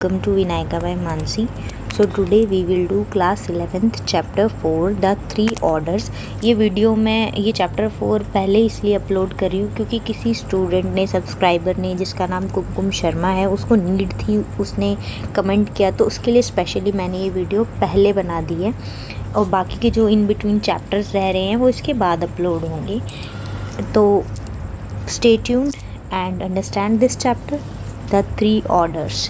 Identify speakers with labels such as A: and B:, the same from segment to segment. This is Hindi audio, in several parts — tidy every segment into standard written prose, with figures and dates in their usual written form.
A: welcome to Vinayaka by Mansi. So today we will do class 11th chapter 4 the three orders. ये वीडियो मैं ये चैप्टर 4 पहले इसलिए अपलोड कर रही हूँ क्योंकि किसी स्टूडेंट ने सब्सक्राइबर ने जिसका नाम कुमकुम शर्मा है उसको नीड थी, उसने कमेंट किया तो उसके लिए स्पेशली मैंने ये वीडियो पहले बना दी है और बाकी के जो इन बिटवीन चैप्टर्स रह रहे हैं वो इसके बाद अपलोड होंगे. तो stay tuned and understand this chapter the three orders.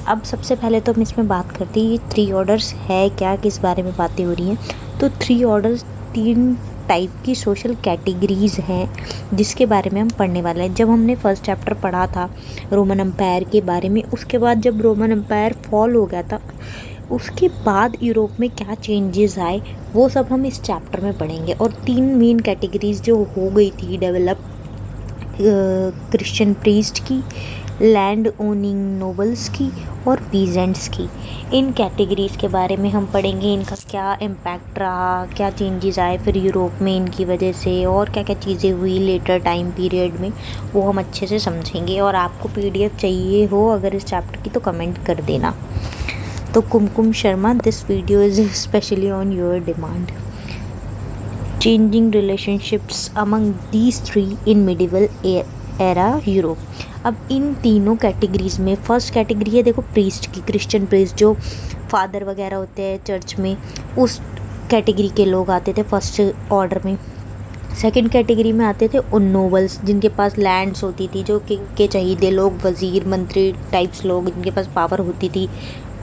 A: अब सबसे पहले तो हम इसमें बात करते हैं ये थ्री ऑर्डर्स है क्या, किस बारे में बातें हो रही हैं. तो थ्री ऑर्डर्स तीन टाइप की सोशल कैटेगरीज़ हैं जिसके बारे में हम पढ़ने वाले हैं. जब हमने फर्स्ट चैप्टर पढ़ा था रोमन एम्पायर के बारे में, उसके बाद जब रोमन एम्पायर फॉल हो गया था उसके बाद यूरोप में क्या चेंजेस आए वो सब हम इस चैप्टर में पढ़ेंगे. और तीन मेन कैटेगरीज जो हो गई थी डेवलप, क्रिश्चियन प्रीस्ट की, लैंड ओनिंग नोबल्स की और पीजेंट्स की. इन कैटेगरीज़ के बारे में हम पढ़ेंगे, इनका क्या इम्पैक्ट रहा, क्या चेंजेस आए फिर यूरोप में इनकी वजह से और क्या क्या चीज़ें हुई लेटर टाइम पीरियड में, वो हम अच्छे से समझेंगे. और आपको पीडीएफ चाहिए हो अगर इस चैप्टर की तो कमेंट कर देना. तो Kumkum Sharma, this video is specially on your demand. Changing relationships among these three in medieval era Europe. अब इन तीनों कैटेगरीज़ में फर्स्ट कैटेगरी है देखो प्रीस्ट की, क्रिश्चियन प्रीस्ट जो फादर वगैरह होते हैं चर्च में, उस कैटेगरी के लोग आते थे फर्स्ट ऑर्डर में. सेकंड कैटेगरी में आते थे उन नोबल्स जिनके पास लैंड्स होती थी, जो किंग के चाहिए लोग, वज़ीर मंत्री टाइप्स लोग जिनके पास पावर होती थी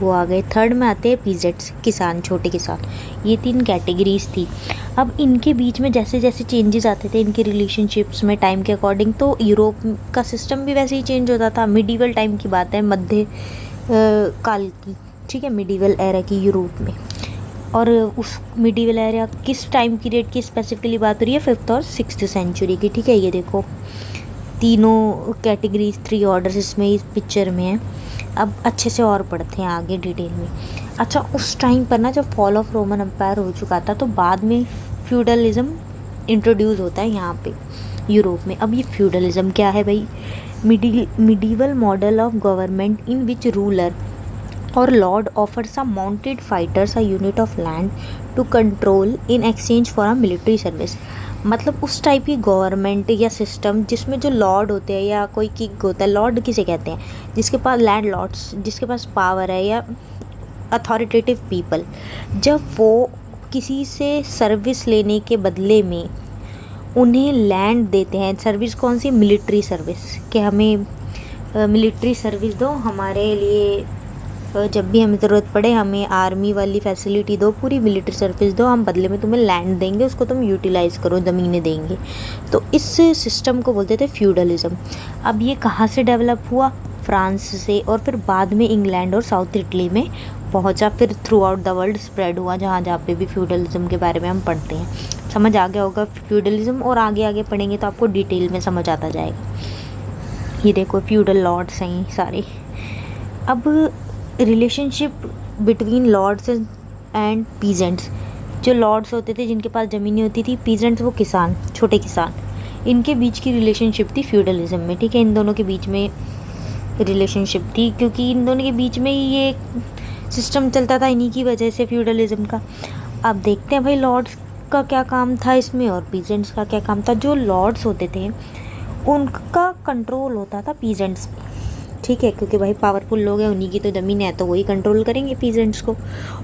A: वो आ गए. थर्ड में आते हैं पीजेंट्स, किसान, छोटे किसान. ये तीन कैटेगरीज थी. अब इनके बीच में जैसे जैसे चेंजेस आते थे इनके रिलेशनशिप्स में टाइम के अकॉर्डिंग, तो यूरोप का सिस्टम भी वैसे ही चेंज होता था. मिडीवल टाइम की बात है, मध्य काल की, ठीक है, मिडीवल एरा की यूरोप में. और उस मिडीवल एरा किस टाइम पीरियड की स्पेसिफिकली बात हो रही है, 5th और 6th सेंचुरी की, ठीक है. ये देखो तीनों कैटेगरीज थ्री ऑर्डर्स इसमें इस पिक्चर में है. अब अच्छे से और पढ़ते हैं आगे डिटेल में. अच्छा, उस टाइम पर ना जब फॉल ऑफ रोमन एम्पायर हो चुका था तो बाद में फ्यूडलिज्म इंट्रोड्यूस होता है यहाँ पे यूरोप में. अब ये फ्यूडलिज्म क्या है भाई? Medieval model of government in which ruler और lord offer some mounted fighters a unit of land to control in exchange for a military service. मतलब उस टाइप की गवर्नमेंट या सिस्टम जिसमें जो लॉर्ड होते हैं या कोई किंग होता है, लॉर्ड किसे कहते हैं, जिसके पास लैंड लॉर्ड्स, जिसके पास पावर है, या अथॉरिटेटिव पीपल, जब वो किसी से सर्विस लेने के बदले में उन्हें लैंड देते हैं. सर्विस कौन सी? मिलिट्री सर्विस, कि हमें मिलिट्री सर्विस दो, हमारे लिए जब भी हमें ज़रूरत पड़े हमें आर्मी वाली फैसिलिटी दो, पूरी मिलिट्री सर्विस दो, हम बदले में तुम्हें लैंड देंगे, उसको तुम यूटिलाइज़ करो, ज़मीनें देंगे. तो इस सिस्टम को बोलते थे फ्यूडलिज्म. अब ये कहाँ से डेवलप हुआ? फ्रांस से, और फिर बाद में इंग्लैंड और साउथ इटली में पहुँचा, फिर through out the world spread हुआ, जहाँ जहाँ पे भी फ्यूडलिज्म के बारे में हम पढ़ते हैं. समझ आ गया होगा फ्यूडलिज्म, और आगे आगे पढ़ेंगे तो आपको डिटेल में समझ आता जाएगा. ये देखो फ्यूडल लॉर्ड्स हैं सारे. अब relationship between lords and peasants. जो लॉर्ड्स होते थे जिनके पास ज़मीनें होती थी, पीजेंट्स वो किसान, छोटे किसान, इनके बीच की रिलेशनशिप थी फ्यूडलिज्म में, ठीक है. इन दोनों के बीच में रिलेशनशिप थी क्योंकि इन दोनों के बीच में ही ये सिस्टम चलता था, इन्हीं की वजह से फ्यूडलिज्म का. अब देखते हैं भाई लॉर्ड्स का क्या काम था इसमें और पीजेंट्स का क्या काम था. जो लॉर्ड्स होते थे उनका कंट्रोल होता था पीजेंट्स पे, ठीक है, क्योंकि भाई पावरफुल लोग हैं, उन्हीं की तो ज़मीन है तो वही कंट्रोल करेंगे पीजेंट्स को.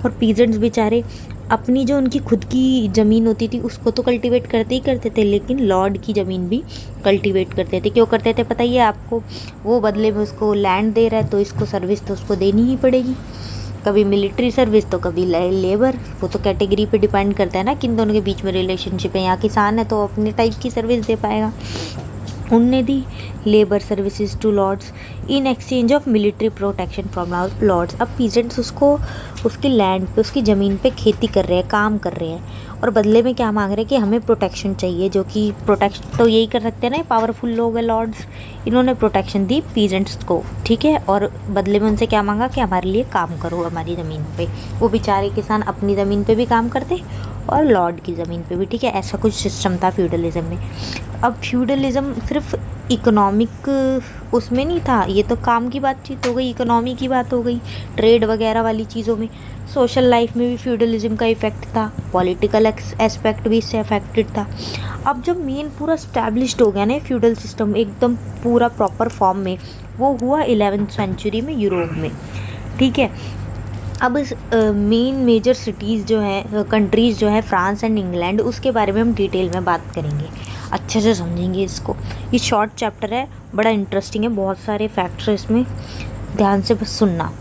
A: और पीजेंट्स बेचारे अपनी जो उनकी खुद की ज़मीन होती थी उसको तो कल्टीवेट करते ही करते थे, लेकिन लॉर्ड की ज़मीन भी कल्टीवेट करते थे. क्यों करते थे पता ही है आपको? वो बदले में उसको लैंड दे रहा है तो इसको सर्विस तो उसको देनी ही पड़ेगी, कभी मिलिट्री सर्विस तो कभी लेबर. वो तो कैटेगरी पे डिपेंड करता है ना किन दोनों के बीच में रिलेशनशिप है. यहाँ किसान है तो अपने टाइप की सर्विस दे पाएगा. उनने दी labour services to lords in exchange of military protection from lords. अब पीजेंट्स उसको उसकी लैंड पे, उसकी ज़मीन पे खेती कर रहे हैं, काम कर रहे हैं, और बदले में क्या मांग रहे हैं कि हमें प्रोटेक्शन चाहिए, जो कि प्रोटेक्शन तो यही कर सकते हैं ना, पावरफुल लोग हैं लॉर्ड्स, इन्होंने प्रोटेक्शन दी पीजेंट्स को, ठीक है. और बदले में उनसे क्या मांगा कि हमारे लिए काम करो हमारी ज़मीन पे. वो बेचारे किसान अपनी ज़मीन पे भी काम करते और लॉर्ड की ज़मीन पे भी, ठीक है. ऐसा कुछ सिस्टम था फ्यूडलिज्म में. अब फ्यूडलिज्म सिर्फ इकोनॉमिक उसमें नहीं था, ये तो काम की बातचीत हो गई, इकोनॉमी की बात हो गई, ट्रेड वगैरह वाली चीज़ों में। सोशल लाइफ में भी फ्यूडलिज्म का इफ़ेक्ट था, पॉलिटिकल एस्पेक्ट भी इससे अफेक्टेड था। अब जब मेन पूरा स्टैब्लिश्ड हो गया ना फ्यूडल सिस्टम एकदम पूरा प्रॉपर फॉर्म में, वो हुआ 11th सेंचुरी में यूरोप में, ठीक है। अब इस मेन मेजर सिटीज़ जो है, कंट्रीज़ जो है फ्रांस एंड इंग्लैंड, उसके बारे में हम डिटेल में बात करेंगे, अच्छे से समझेंगे इसको। ये शॉर्ट चैप्टर है, बड़ा इंटरेस्टिंग है, बहुत सारे फैक्ट्स इसमें, ध्यान से बस सुनना।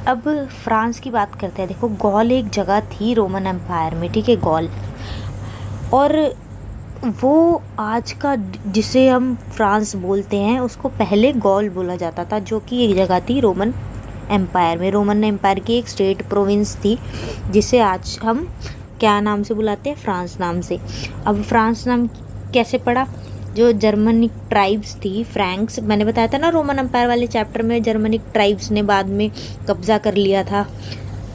A: अब फ्रांस की बात करते हैं। देखो, गॉल एक जगह थी रोमन एम्पायर में, ठीक है, गॉल। और वो आज का जिसे हम फ्रांस बोलते हैं उसको पहले गॉल बोला जाता था, जो कि एक जगह थी रोमन एम्पायर में। रोमन एम्पायर की एक स्टेट प्रोविंस थी, जिसे आज हम क्या नाम से बुलाते हैं, फ्रांस नाम से। अब फ्रांस नाम कैसे पड़ा? जो जर्मनिक ट्राइब्स थी, फ्रैंक्स, मैंने बताया था ना रोमन एम्पायर वाले चैप्टर में, जर्मनिक ट्राइब्स ने बाद में कब्ज़ा कर लिया था,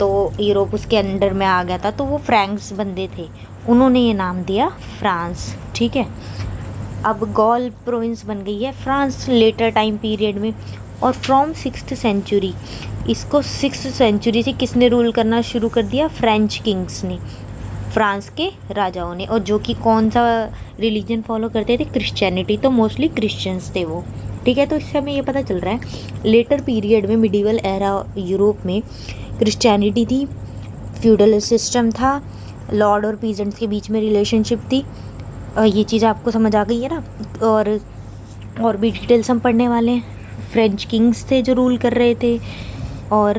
A: तो यूरोप उसके अंडर में आ गया था, तो वो फ्रैंक्स बंदे थे, उन्होंने ये नाम दिया फ्रांस, ठीक है। अब गॉल प्रोविंस बन गई है फ्रांस लेटर टाइम पीरियड में। और फ्रॉम 6th सेंचुरी, इसको 6th सेंचुरी से किसने रूल करना शुरू कर दिया? फ्रेंच किंग्स ने, फ्रांस के राजाओं ने। और जो कि कौन सा रिलीजन फॉलो करते थे? क्रिश्चियनिटी, तो मोस्टली क्रिश्चियंस थे वो, ठीक है। तो इससे हमें ये पता चल रहा है लेटर पीरियड में, मिडिवल एरा यूरोप में क्रिश्चियनिटी थी, फ्यूडल सिस्टम था, लॉर्ड और पीजेंट्स के बीच में रिलेशनशिप थी। ये चीज़ आपको समझ आ गई है ना। और भी डिटेल्स हम पढ़ने वाले हैं। फ्रेंच किंग्स थे जो रूल कर रहे थे। और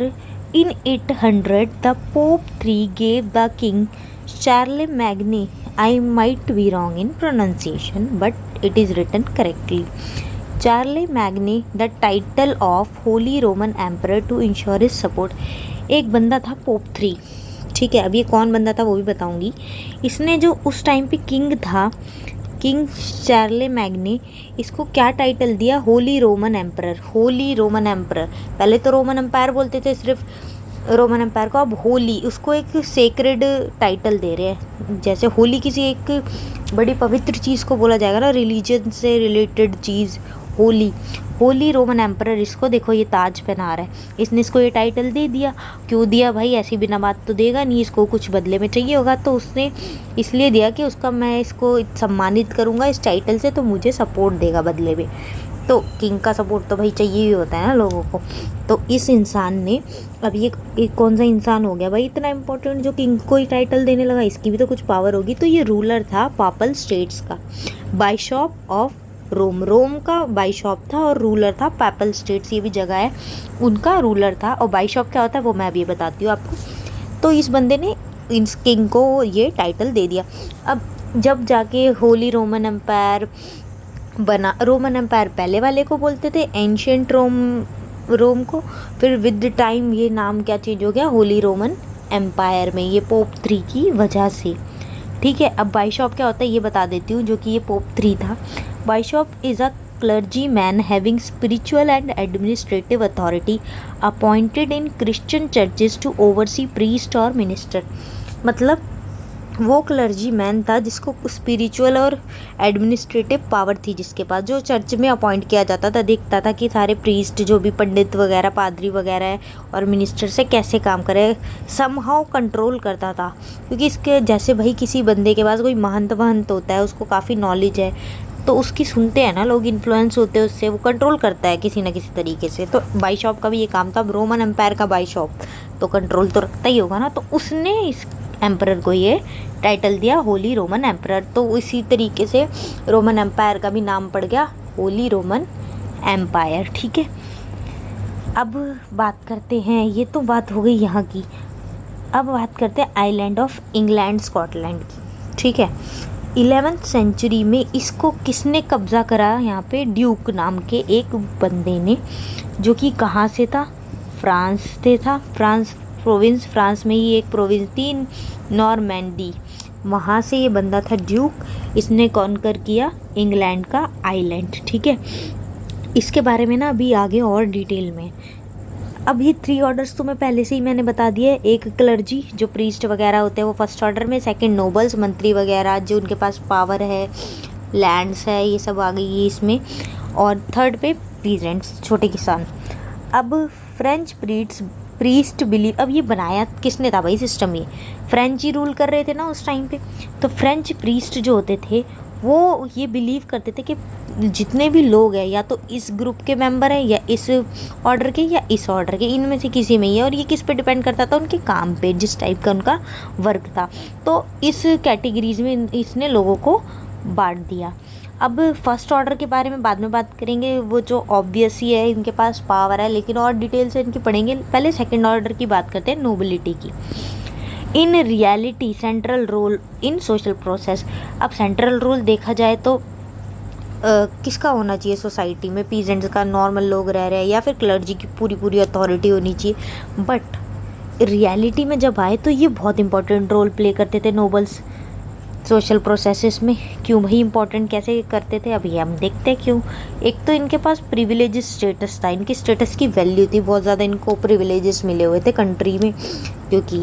A: in 800 the pope 3 gave the king Charlemagne, I might be wrong in pronunciation but it is written correctly, Charlemagne the title of holy Roman emperor to ensure his support. एक बंदा था पोप 3, ठीक है। अब ये कौन बंदा था वो भी बताऊंगी। इसने जो उस टाइम पे किंग था, किंग चार्लेमैग्ने, इसको क्या टाइटल दिया? Holi Roman emperor. Holi Roman emperor, पहले तो रोमन एम्पायर बोलते थे सिर्फ रोमन एम्पायर को, अब होली, उसको एक सेक्रेड टाइटल दे रहे हैं। जैसे होली किसी एक बड़ी पवित्र चीज़ को बोला जाएगा ना, रिलीजन से रिलेटेड चीज़, होली। होली रोमन एम्परर, इसको देखो ये ताज पहना रहा है, इसने इसको ये टाइटल दे दिया। क्यों दिया भाई? ऐसी बिना बात तो देगा नहीं, इसको कुछ बदले में चाहिए होगा, तो उसने इसलिए दिया कि उसका मैं इसको सम्मानित करूँगा इस टाइटल से, तो मुझे सपोर्ट देगा बदले में। तो किंग का सपोर्ट तो भाई चाहिए ही होता है ना लोगों को। तो इस इंसान ने, अब ये कौन सा इंसान हो गया भाई इतना इम्पोर्टेंट जो किंग को ही टाइटल देने लगा? इसकी भी तो कुछ पावर होगी। तो ये रूलर था पापल स्टेट्स का, बाइशॉप ऑफ रोम, रोम का बाइशॉप था और रूलर था पैपल स्टेट्स, ये भी जगह है, उनका रूलर था। और बाइशॉप क्या होता है वो मैं अभी बताती हूँ आपको। तो इस बंदे ने इस किंग को ये टाइटल दे दिया। अब जब जाके होली रोमन एम्पायर बना, रोमन एम्पायर पहले वाले को बोलते थे, एंशियंट रोम को, फिर विद टाइम ये नाम क्या चेंज हो गया? होली रोमन एम्पायर में, ये पोप 3 की वजह से, ठीक है। अब बाइशॉप क्या होता है ये बता देती हूँ, जो कि ये पोप 3 था। Bishop is a clergyman having spiritual and administrative authority appointed in Christian churches to oversee priest or minister। मतलब वो क्लर्जी मैन था जिसको स्पिरिचुअल और एडमिनिस्ट्रेटिव पावर थी, जिसके पास, जो चर्च में अपॉइंट किया जाता था, देखता था कि सारे प्रीस्ट जो भी पंडित वगैरह, पादरी वगैरह है और मिनिस्टर से कैसे काम करे, समहाउ कंट्रोल करता था। क्योंकि इसके जैसे भाई किसी बंदे के पास कोई महंत वहंत होता है, उसको काफ़ी नॉलेज है, तो उसकी सुनते हैं ना लोग, इन्फ्लुएंस होते हैं उससे, वो कंट्रोल करता है किसी ना किसी तरीके से। तो बाइशॉप का भी ये काम था। अब रोमन एम्पायर का बाइशॉप तो कंट्रोल तो रखता ही होगा ना, तो उसने इस एम्परर को ये टाइटल दिया होली रोमन एम्परर। तो इसी तरीके से रोमन एम्पायर का भी नाम पड़ गया होली रोमन एम्पायर, ठीक है। अब बात करते हैं, ये तो बात हो गई यहाँ की, अब बात करते हैं आइलैंड ऑफ इंग्लैंड स्कॉटलैंड की, ठीक है। 11th सेंचुरी में इसको किसने कब्ज़ा करा? यहाँ पे ड्यूक नाम के एक बंदे ने, जो कि कहाँ से था? फ्रांस से था। फ्रांस प्रोविंस, फ्रांस में ही एक प्रोविंस थी नॉर्मैंडी, वहाँ से ये बंदा था ड्यूक। इसने कॉन्कर किया इंग्लैंड का आइलैंड, ठीक है। इसके बारे में ना अभी आगे और डिटेल में। अब ये 3 ऑर्डर्स तो मैं पहले से ही मैंने बता दिए। एक क्लर्जी जो प्रीस्ट वगैरह होते हैं वो फर्स्ट ऑर्डर में, सेकंड नोबल्स मंत्री वगैरह जो उनके पास पावर है, लैंड्स है, ये सब आ गई है इसमें। और थर्ड पे पीजेंट्स, छोटे किसान। अब फ्रेंच प्रीस्ट बिलीव, अब ये बनाया किसने था भाई सिस्टम, ये फ्रेंच ही रूल कर रहे थे ना उस टाइम पे। तो फ्रेंच प्रीस्ट जो होते थे वो ये बिलीव करते थे कि जितने भी लोग हैं या तो इस ग्रुप के मेंबर हैं या इस ऑर्डर के या इस ऑर्डर के, इनमें से किसी में ही है। और ये किस पे डिपेंड करता था, उनके काम पे, जिस टाइप का उनका वर्क था। तो इस कैटेगरीज में इसने लोगों को बांट दिया। अब फर्स्ट ऑर्डर के बारे में बाद में बात करेंगे, वो जो ऑब्वियस ही है, इनके पास पावर है, लेकिन और डिटेल से इनकी पढ़ेंगे। पहले सेकंड ऑर्डर की बात करते हैं, नोबिलिटी की। In reality central role in social process. अब सेंट्रल रोल देखा जाए तो किसका होना चाहिए सोसाइटी में, पीजेंट्स का, नॉर्मल लोग रह रहे हैं, या फिर क्लर्जी की पूरी अथॉरिटी होनी चाहिए। बट रियलिटी में जब आए तो ये बहुत इंपॉर्टेंट रोल प्ले करते थे नोबल्स सोशल प्रोसेसेस में। क्यों भाई इंपॉर्टेंट कैसे करते थे, अभी हम देखते हैं क्यों। एक तो इनके पास प्रिविलेजेस स्टेटस था, इनकी स्टेटस की वैल्यू थी बहुत ज़्यादा, इनको प्रिविलेजेस मिले हुए थे कंट्री में, क्योंकि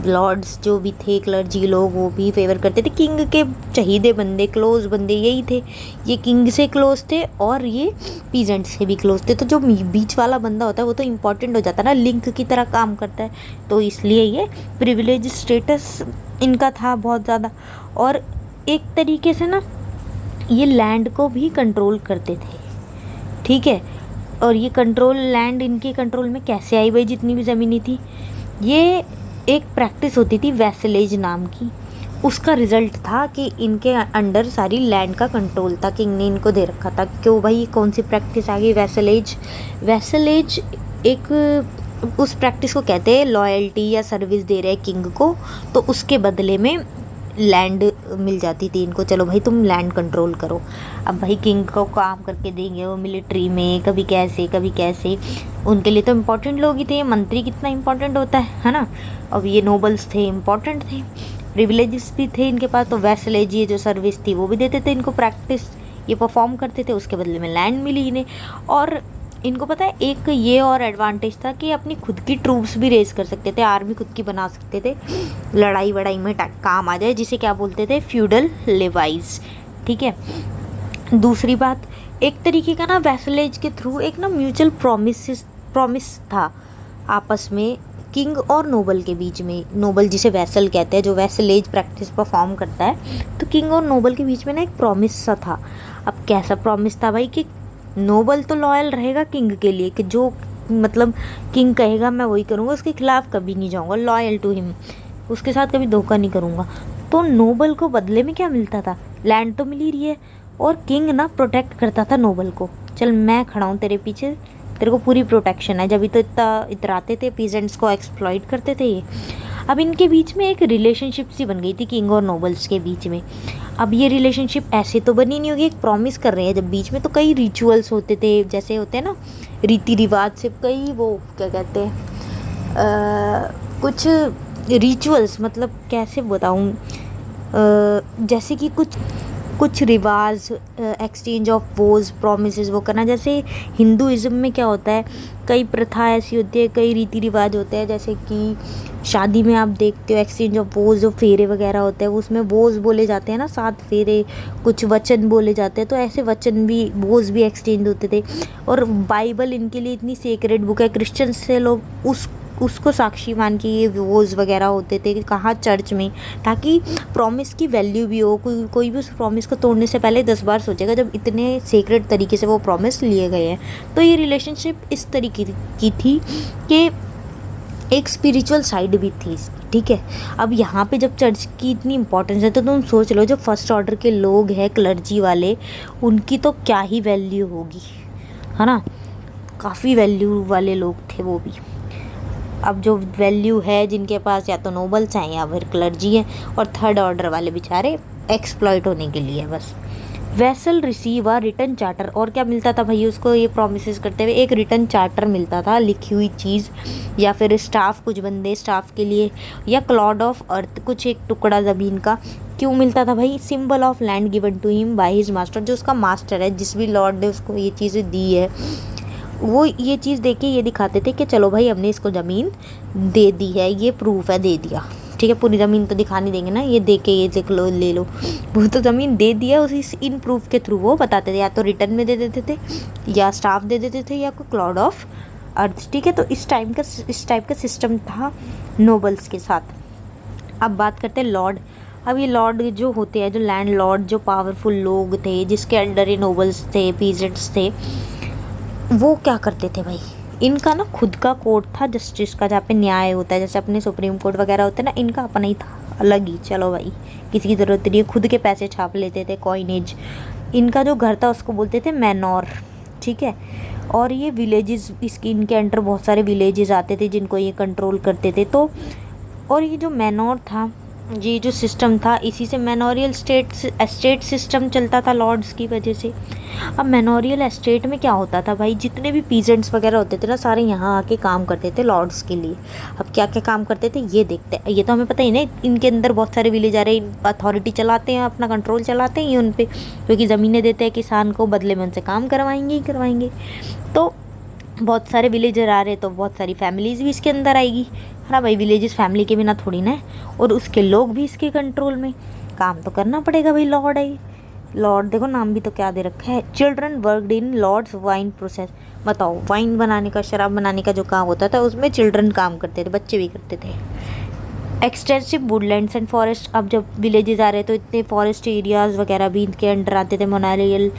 A: लॉर्ड्स जो भी थे, क्लर्जी लोग, वो भी फेवर करते थे। किंग के चहीदे बंदे, क्लोज बंदे यही थे, ये किंग से क्लोज थे और ये पीजेंट से भी क्लोज थे। तो जो बीच वाला बंदा होता है वो तो इम्पॉर्टेंट हो जाता है ना, लिंक की तरह काम करता है। तो इसलिए ये प्रिविलेज स्टेटस इनका था बहुत ज़्यादा। और एक तरीके से ना ये लैंड को भी कंट्रोल करते थे, ठीक है। और ये कंट्रोल, लैंड इनके कंट्रोल में कैसे आई भाई, जितनी भी ज़मीनी थी, ये एक प्रैक्टिस होती थी वैसलेज नाम की। उसका रिजल्ट था कि इनके अंडर सारी लैंड का कंट्रोल था, किंग ने इनको दे रखा था। क्यों भाई, कौन सी प्रैक्टिस आ गई, वैसलेज। वैसलेज एक उस प्रैक्टिस को कहते हैं लॉयल्टी या सर्विस दे रहे किंग को, तो उसके बदले में लैंड मिल जाती थी इनको, चलो भाई तुम लैंड कंट्रोल करो। अब भाई किंग को काम करके देंगे वो मिलिट्री में, कभी कैसे कभी कैसे, उनके लिए तो इम्पोर्टेंट लोग ही थे। मंत्री कितना इम्पोर्टेंट होता है ना। अब ये नोबल्स थे, इम्पोर्टेंट थे, प्रिविलेजेस भी थे इनके पास। तो वैसलेज ये जो सर्विस थी वो भी देते थे इनको, प्रैक्टिस ये परफॉर्म करते थे, उसके बदले में लैंड मिली इन्हें। और इनको पता है एक ये और एडवांटेज था कि अपनी खुद की ट्रूप्स भी रेज कर सकते थे, आर्मी खुद की बना सकते थे, लड़ाई वड़ाई में काम आ जाए, जिसे क्या बोलते थे, फ्यूडल लेवाइज, ठीक है। दूसरी बात, एक तरीके का ना वैसलेज के थ्रू एक ना म्यूचुअल प्रॉमिस था आपस में, किंग और नोबल के बीच में। नोबल जिसे वैसल कहते हैं, जो वैसलेज प्रैक्टिस परफॉर्म करता है, तो किंग और नोबल के बीच में ना एक प्रॉमिस सा था। अब कैसा प्रॉमिस था भाई, कि नोबल तो लॉयल रहेगा किंग के लिए, कि जो मतलब किंग कहेगा मैं वही करूँगा, उसके खिलाफ कभी नहीं जाऊँगा, लॉयल टू हिम, उसके साथ कभी धोखा नहीं करूँगा। तो नोबल को बदले में क्या मिलता था, लैंड तो मिल ही रही है, और किंग ना प्रोटेक्ट करता था नोबल को, चल मैं खड़ा हूँ तेरे पीछे, तेरे को पूरी प्रोटेक्शन है। जब तो इतना इतराते थे, पीजेंट्स को एक्सप्लॉइट करते थे ये। अब इनके बीच में एक रिलेशनशिप सी बन गई थी किंग और नोबल्स के बीच में। अब ये रिलेशनशिप ऐसे तो बनी नहीं होगी, एक प्रॉमिस कर रहे हैं जब बीच में, तो कई रिचुअल्स होते थे, जैसे होते हैं ना रीति रिवाज से, कई वो क्या कहते हैं, कुछ रिचुअल्स, मतलब कैसे बताऊँ, जैसे कि कुछ रिवाज, एक्सचेंज ऑफ वोज, प्रोमिसेस वो करना। जैसे हिंदुइज्म में क्या होता है, कई प्रथा ऐसी होती है, कई रीति रिवाज होते हैं, जैसे कि शादी में आप देखते हो एक्सचेंज ऑफ वोज, जो फेरे वगैरह होते हैं उसमें वोज बोले जाते हैं ना, 7 फेरे, कुछ वचन बोले जाते हैं, तो ऐसे वचन भी, वोज भी एक्सचेंज होते थे। और बाइबल इनके लिए इतनी सेक्रेड बुक है, क्रिश्चियंस से लोग उसको साक्षी मान के ये वोज वगैरह होते थे, कहाँ चर्च में, ताकि प्रॉमिस की वैल्यू भी हो। कोई भी उस प्रॉमिस को तोड़ने से पहले 10 बार सोचेगा, जब इतने सीक्रेट तरीके से वो प्रॉमिस लिए गए हैं। तो ये रिलेशनशिप इस तरीके की थी कि एक स्पिरिचुअल साइड भी थी, ठीक है। अब यहाँ पे जब चर्च की इतनी इंपॉर्टेंस है, तो तुम सोच लो जो फर्स्ट ऑर्डर के लोग हैं, क्लर्जी वाले, उनकी तो क्या ही वैल्यू होगी, है ना। काफ़ी वैल्यू वाले लोग थे वो भी। अब जो वैल्यू है जिनके पास, या तो नोबल्स हैं या फिर क्लर्जी हैं, और थर्ड ऑर्डर वाले बेचारे एक्सप्लॉइट होने के लिए बस। Vessel receive a return charter, और क्या मिलता था भाई उसको ये प्रोमिस करते हुए, एक रिटर्न चार्टर मिलता था, लिखी हुई चीज़, या फिर स्टाफ, कुछ बंदे स्टाफ के लिए, या क्लॉड ऑफ अर्थ, कुछ एक टुकड़ा ज़मीन का। क्यों मिलता था भाई, symbol of land given to him by his master, जो उसका मास्टर है, जिस भी लॉर्ड ने उसको ये चीज़ें दी है, वो ये चीज़ देके ये दिखाते थे कि चलो भाई हमने इसको ज़मीन दे दी है, ये प्रूफ है, दे दिया, ठीक है, पूरी ज़मीन तो दिखा नहीं देंगे ना, ये दे के ये देख लो ले लो, वो तो ज़मीन दे दिया उसी इन प्रूफ के थ्रू वो बताते थे, या तो रिटर्न में दे देते थे या स्टाफ दे देते थे या कोई क्लाउड ऑफ अर्थ। ठीक है, तो इस टाइप का सिस्टम था नोबल्स के साथ। अब बात करते हैं लॉर्ड। अब ये लॉर्ड जो होते हैं, जो लैंड लॉर्ड, जो पावरफुल लोग थे जिसके अंडर ये नोबल्स थे, पीजेंट्स थे, वो क्या करते थे भाई, इनका ना खुद का कोर्ट था जस्टिस का, जहाँ पे न्याय होता है, जैसे अपने सुप्रीम कोर्ट वगैरह होते हैं ना, इनका अपना ही था अलग ही। चलो भाई, किसी की ज़रूरत नहीं है, खुद के पैसे छाप लेते थे, कॉइनेज। इनका जो घर था उसको बोलते थे मैनोर। ठीक है, और ये विलेजेस, इसकी इनके अंडर बहुत सारे विलेजेस आते थे जिनको ये कंट्रोल करते थे। तो और ये जो मैनोर था, ये जो सिस्टम था, इसी से मैनोरियल एस्टेट सिस्टम चलता था लॉर्ड्स की वजह से। अब मैनोरियल एस्टेट में क्या होता था भाई, जितने भी पीजेंट्स वगैरह होते थे ना, सारे यहाँ आके काम करते थे लॉर्ड्स के लिए। अब क्या क्या काम करते थे ये देखते हैं, ये तो हमें पता ही नहीं, इनके अंदर बहुत सारे विलेज आ रहे, अथॉरिटी चलाते हैं, अपना कंट्रोल चलाते हैं उन पर, क्योंकि ज़मीनें देते हैं किसान को, बदले में उनसे काम करवाएंगे ही करवाएंगे। तो बहुत सारे विलेजर आ रहे, तो बहुत सारी फैमिलीज़ भी इसके अंदर आएगी, है ना भाई। विलेजेस फैमिली के बिना थोड़ी ना है, और उसके लोग भी इसके कंट्रोल में, काम तो करना पड़ेगा भाई। लॉर्ड है, लॉर्ड देखो नाम भी तो क्या दे रखा है, children worked in lord's wine process. बताओ, वाइन बनाने का, शराब बनाने का जो काम होता था उसमें चिल्ड्रन काम करते थे, बच्चे भी करते थे। Extensive Woodlands and forest. अब जब विलेजेस आ रहे तो इतने फॉरेस्ट एरियाज़ वगैरह भी इनके अंडर आते थे मैनोरियल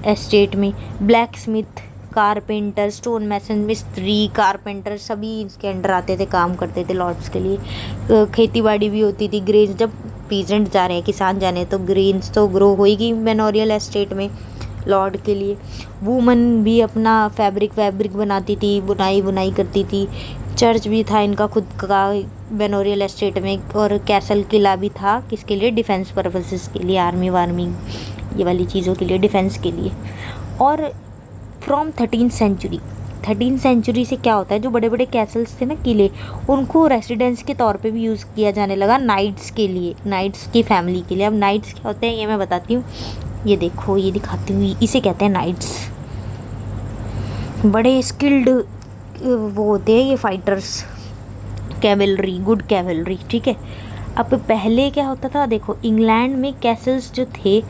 A: एस्टेट में। ब्लैक स्मिथ, कारपेंटर, स्टोन मैसन, मिस्त्री, कारपेंटर, सभी इसके अंडर आते थे, काम करते थे लॉर्ड्स के लिए। खेती बाड़ी भी होती थी, ग्रेन्स, जब पीजेंट जा रहे हैं, किसान जाने हैं, तो ग्रेन्स तो ग्रो होएगी मैनोरियल एस्टेट में लॉर्ड के लिए। वूमन भी अपना फैब्रिक बनाती थी, बुनाई करती थी। चर्च भी था इनका खुद का मैनोरियल एस्टेट में, और कैसल किला भी था, किसके लिए, डिफेंस पर्पसेस के लिए, आर्मी वार्मी ये वाली चीज़ों के लिए, डिफेंस के लिए। और फ्रॉम 13th सेंचुरी से क्या होता है, जो बड़े बड़े कैसल्स थे ना, किले, उनको रेसिडेंस के तौर पे भी यूज़ किया जाने लगा नाइट्स के लिए, नाइट्स की फैमिली के लिए। अब नाइट्स क्या होते हैं ये मैं बताती हूँ, ये देखो, ये दिखाती हूँ, इसे कहते हैं नाइट्स। बड़े स्किल्ड वो होते हैं ये फाइटर्स, कैवलरी, गुड कैवलरी। ठीक है, अब पहले क्या होता था, देखो इंग्लैंड में कैसल्स जो थे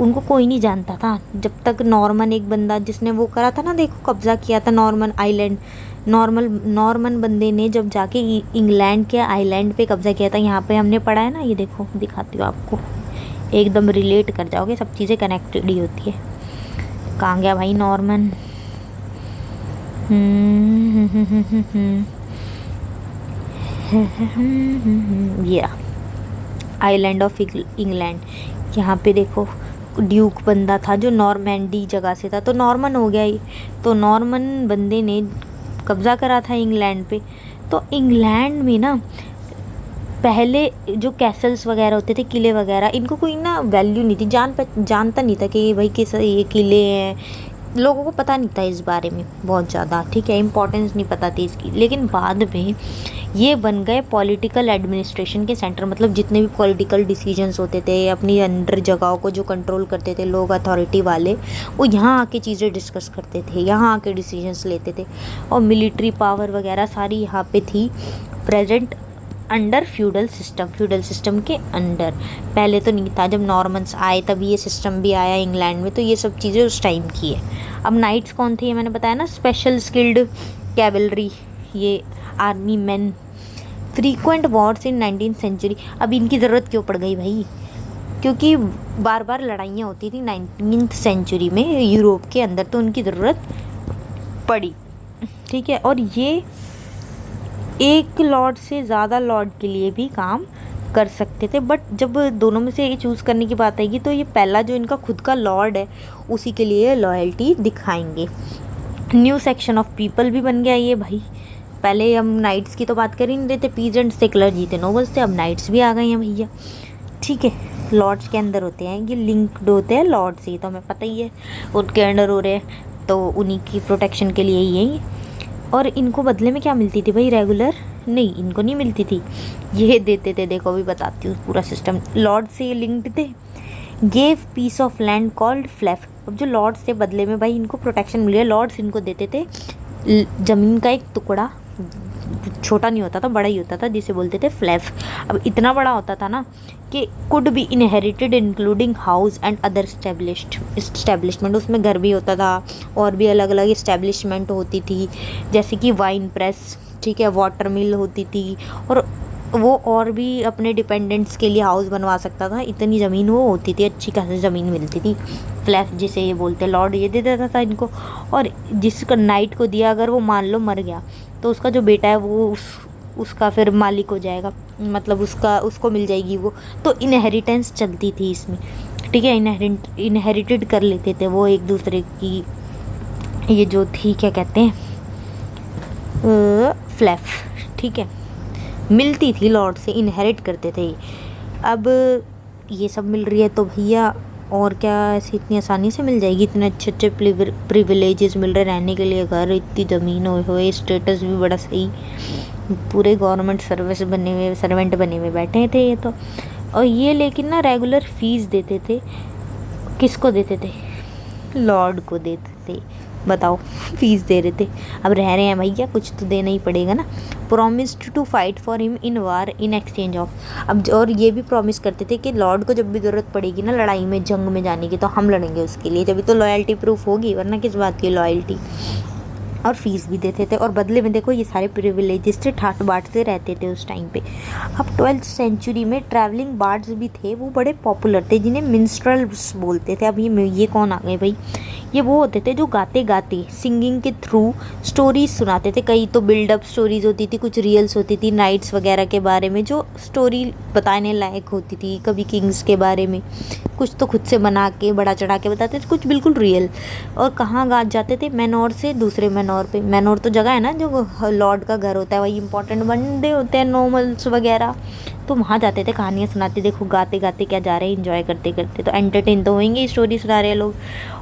A: उनको कोई नहीं जानता था, जब तक नॉर्मन एक बंदा जिसने वो करा था ना, देखो कब्ज़ा किया था नॉर्मन आइलैंड, नॉर्मन बंदे ने जब जाके इंग्लैंड के आइलैंड पे कब्ज़ा किया था। यहाँ पे हमने पढ़ा है ना, ये देखो दिखाती हूँ आपको, एकदम रिलेट कर जाओगे, सब चीज़ें कनेक्टेड ही होती है। कहाँ गया भाई नॉर्मन, ये आइलैंड ऑफ इंग्लैंड। यहाँ पे देखो ड्यूक बंदा था जो नॉर्मैंडी जगह से था, तो नॉर्मन हो गया ये। तो नॉर्मन बंदे ने कब्ज़ा करा था इंग्लैंड पे। तो इंग्लैंड में ना पहले जो कैसल्स वगैरह होते थे, किले वगैरह, इनको कोई ना वैल्यू नहीं थी, जानता नहीं था कि भाई किस ये किले हैं, लोगों को पता नहीं था इस बारे में बहुत ज़्यादा। ठीक है, इम्पोर्टेंस नहीं पता थी इसकी। लेकिन बाद में ये बन गए पॉलिटिकल एडमिनिस्ट्रेशन के सेंटर, मतलब जितने भी पॉलिटिकल डिसीजंस होते थे, अपनी अंडर जगहों को जो कंट्रोल करते थे लोग, अथॉरिटी वाले, वो यहाँ आके चीज़ें डिस्कस करते थे, यहाँ आके डिसीजंस लेते थे। और मिलिट्री पावर वगैरह सारी यहाँ पे थी प्रेजेंट अंडर फ्यूडल सिस्टम के अंडर। पहले तो नहीं था, जब नॉर्मन्स आए तभी ये सिस्टम भी आया इंग्लैंड में, तो ये सब चीज़ें उस टाइम की है। अब नाइट्स कौन थे, ये मैंने बताया ना, स्पेशल स्किल्ड कैवलरी, ये army man. Frequent wars in 19th century. अब इनकी ज़रूरत क्यों पड़ गई भाई, क्योंकि बार बार लड़ाइयाँ होती थी 19th सेंचुरी में यूरोप के अंदर, तो उनकी ज़रूरत पड़ी। ठीक है, और ये एक लॉर्ड से ज़्यादा लॉर्ड के लिए भी काम कर सकते थे, बट जब दोनों में से ये चूज़ करने की बात आएगी तो ये पहला जो इनका खुद का लॉर्ड है उसी के लिए लॉयल्टी दिखाएंगे। न्यू सेक्शन ऑफ पीपल भी बन गया ये भाई। पहले हम नाइट्स की तो बात कर ही नहीं रहे थे, पीजेंट्स थे, क्लर्जी थे, नोबल्स थे, अब नाइट्स भी आ गए हैं भैया। ठीक है, लॉर्ड्स के अंदर होते हैं, ये लिंक्ड होते हैं लॉर्ड से, तो हमें पता ही है उनके अंडर हो रहे हैं, तो उन्हीं की प्रोटेक्शन के लिए यही। और इनको बदले में क्या मिलती थी भाई, रेगुलर नहीं, इनको नहीं मिलती थी, ये देते थे। देखो अभी बताती हूँ पूरा सिस्टम। लॉर्ड से लिंक्ड थे, gave piece of land called फ्लैफ। अब जो लॉर्ड्स थे बदले में भाई इनको प्रोटेक्शन मिल रही है, लॉर्ड्स इनको देते थे ज़मीन का एक टुकड़ा, छोटा नहीं होता था, बड़ा ही होता था, जिसे बोलते थे फ्लैफ। अब इतना बड़ा होता था ना कि could be inherited including house and other establishment. उसमें घर भी होता था और भी अलग अलग इस्टेब्लिशमेंट होती थी, जैसे कि वाइन प्रेस, ठीक है, वाटर मिल होती थी, और वो और भी अपने डिपेंडेंट्स के लिए हाउस बनवा सकता था। इतनी ज़मीन वो होती थी, अच्छी खासी ज़मीन मिलती थी। फ्लैफ जिसे ये बोलते, लॉर्ड ये दे देता था इनको, और जिसका नाइट को दिया, अगर वो मान लो मर गया तो उसका जो बेटा है वो उसका फिर मालिक हो जाएगा, मतलब उसको मिल जाएगी वो। तो इनहेरिटेंस चलती थी इसमें, ठीक है, इनहेरिटेड कर लेते थे वो एक दूसरे की, ये जो थी क्या कहते हैं, फ्लैफ, ठीक है, मिलती थी लॉर्ड से, इनहेरिट करते थे। अब ये सब मिल रही है तो भैया और क्या ऐसे इतनी आसानी से मिल जाएगी? इतने अच्छे अच्छे प्रिविलेजेस मिल रहे, रहने के लिए घर, इतनी ज़मीन हुए, स्टेटस भी बड़ा सही, पूरे गवर्नमेंट सर्वेंट बने हुए बैठे थे ये तो। और ये लेकिन ना रेगुलर फीस देते थे, किसको देते थे? लॉर्ड को देते थे, बताओ, फीस दे रहे थे। अब रह रहे हैं भैया, कुछ तो देना ही पड़ेगा ना। Promised to fight for him in war in exchange of, अब और ये भी प्रॉमिस करते थे कि लॉर्ड को जब भी ज़रूरत पड़ेगी ना लड़ाई में, जंग में जाने की, तो हम लड़ेंगे उसके लिए, जब तो लॉयल्टी प्रूफ होगी, वरना किस बात की लॉयल्टी। और फीस भी देते थे, और बदले में देखो ये सारे प्रिविलेजेस से ठाट बांटते रहते थे उस टाइम पे। अब 12th सेंचुरी में ट्रैवलिंग बार्ड्स भी थे, वो बड़े पॉपुलर थे, जिन्हें मिन्स्ट्रल्स बोलते थे। अब ये कौन आ गए भाई? ये वो होते थे जो गाते गाते सिंगिंग के थ्रू स्टोरीज सुनाते थे। कई तो बिल्डअप स्टोरीज होती थी, कुछ रियल्स होती थी, नाइट्स वगैरह के बारे में जो स्टोरी बताने लायक होती थी, कभी किंग्स के बारे में, कुछ तो खुद से बना के बड़ा चढ़ा के बताते थे, कुछ बिल्कुल रियल। और कहाँ गा जाते थे? मैनोर से दूसरे मैनोर पे। मैनोर तो जगह है ना जो लॉर्ड का घर होता है, वही इंपॉर्टेंट बंदे होते हैं, नॉर्मल्स वगैरह, तो वहाँ जाते थे, कहानियाँ सुनाते, देखो गाते गाते क्या जा रहे हैं, इंजॉय करते करते, तो एंटरटेन तो होंगे, स्टोरी सुना रहे हैं लोग।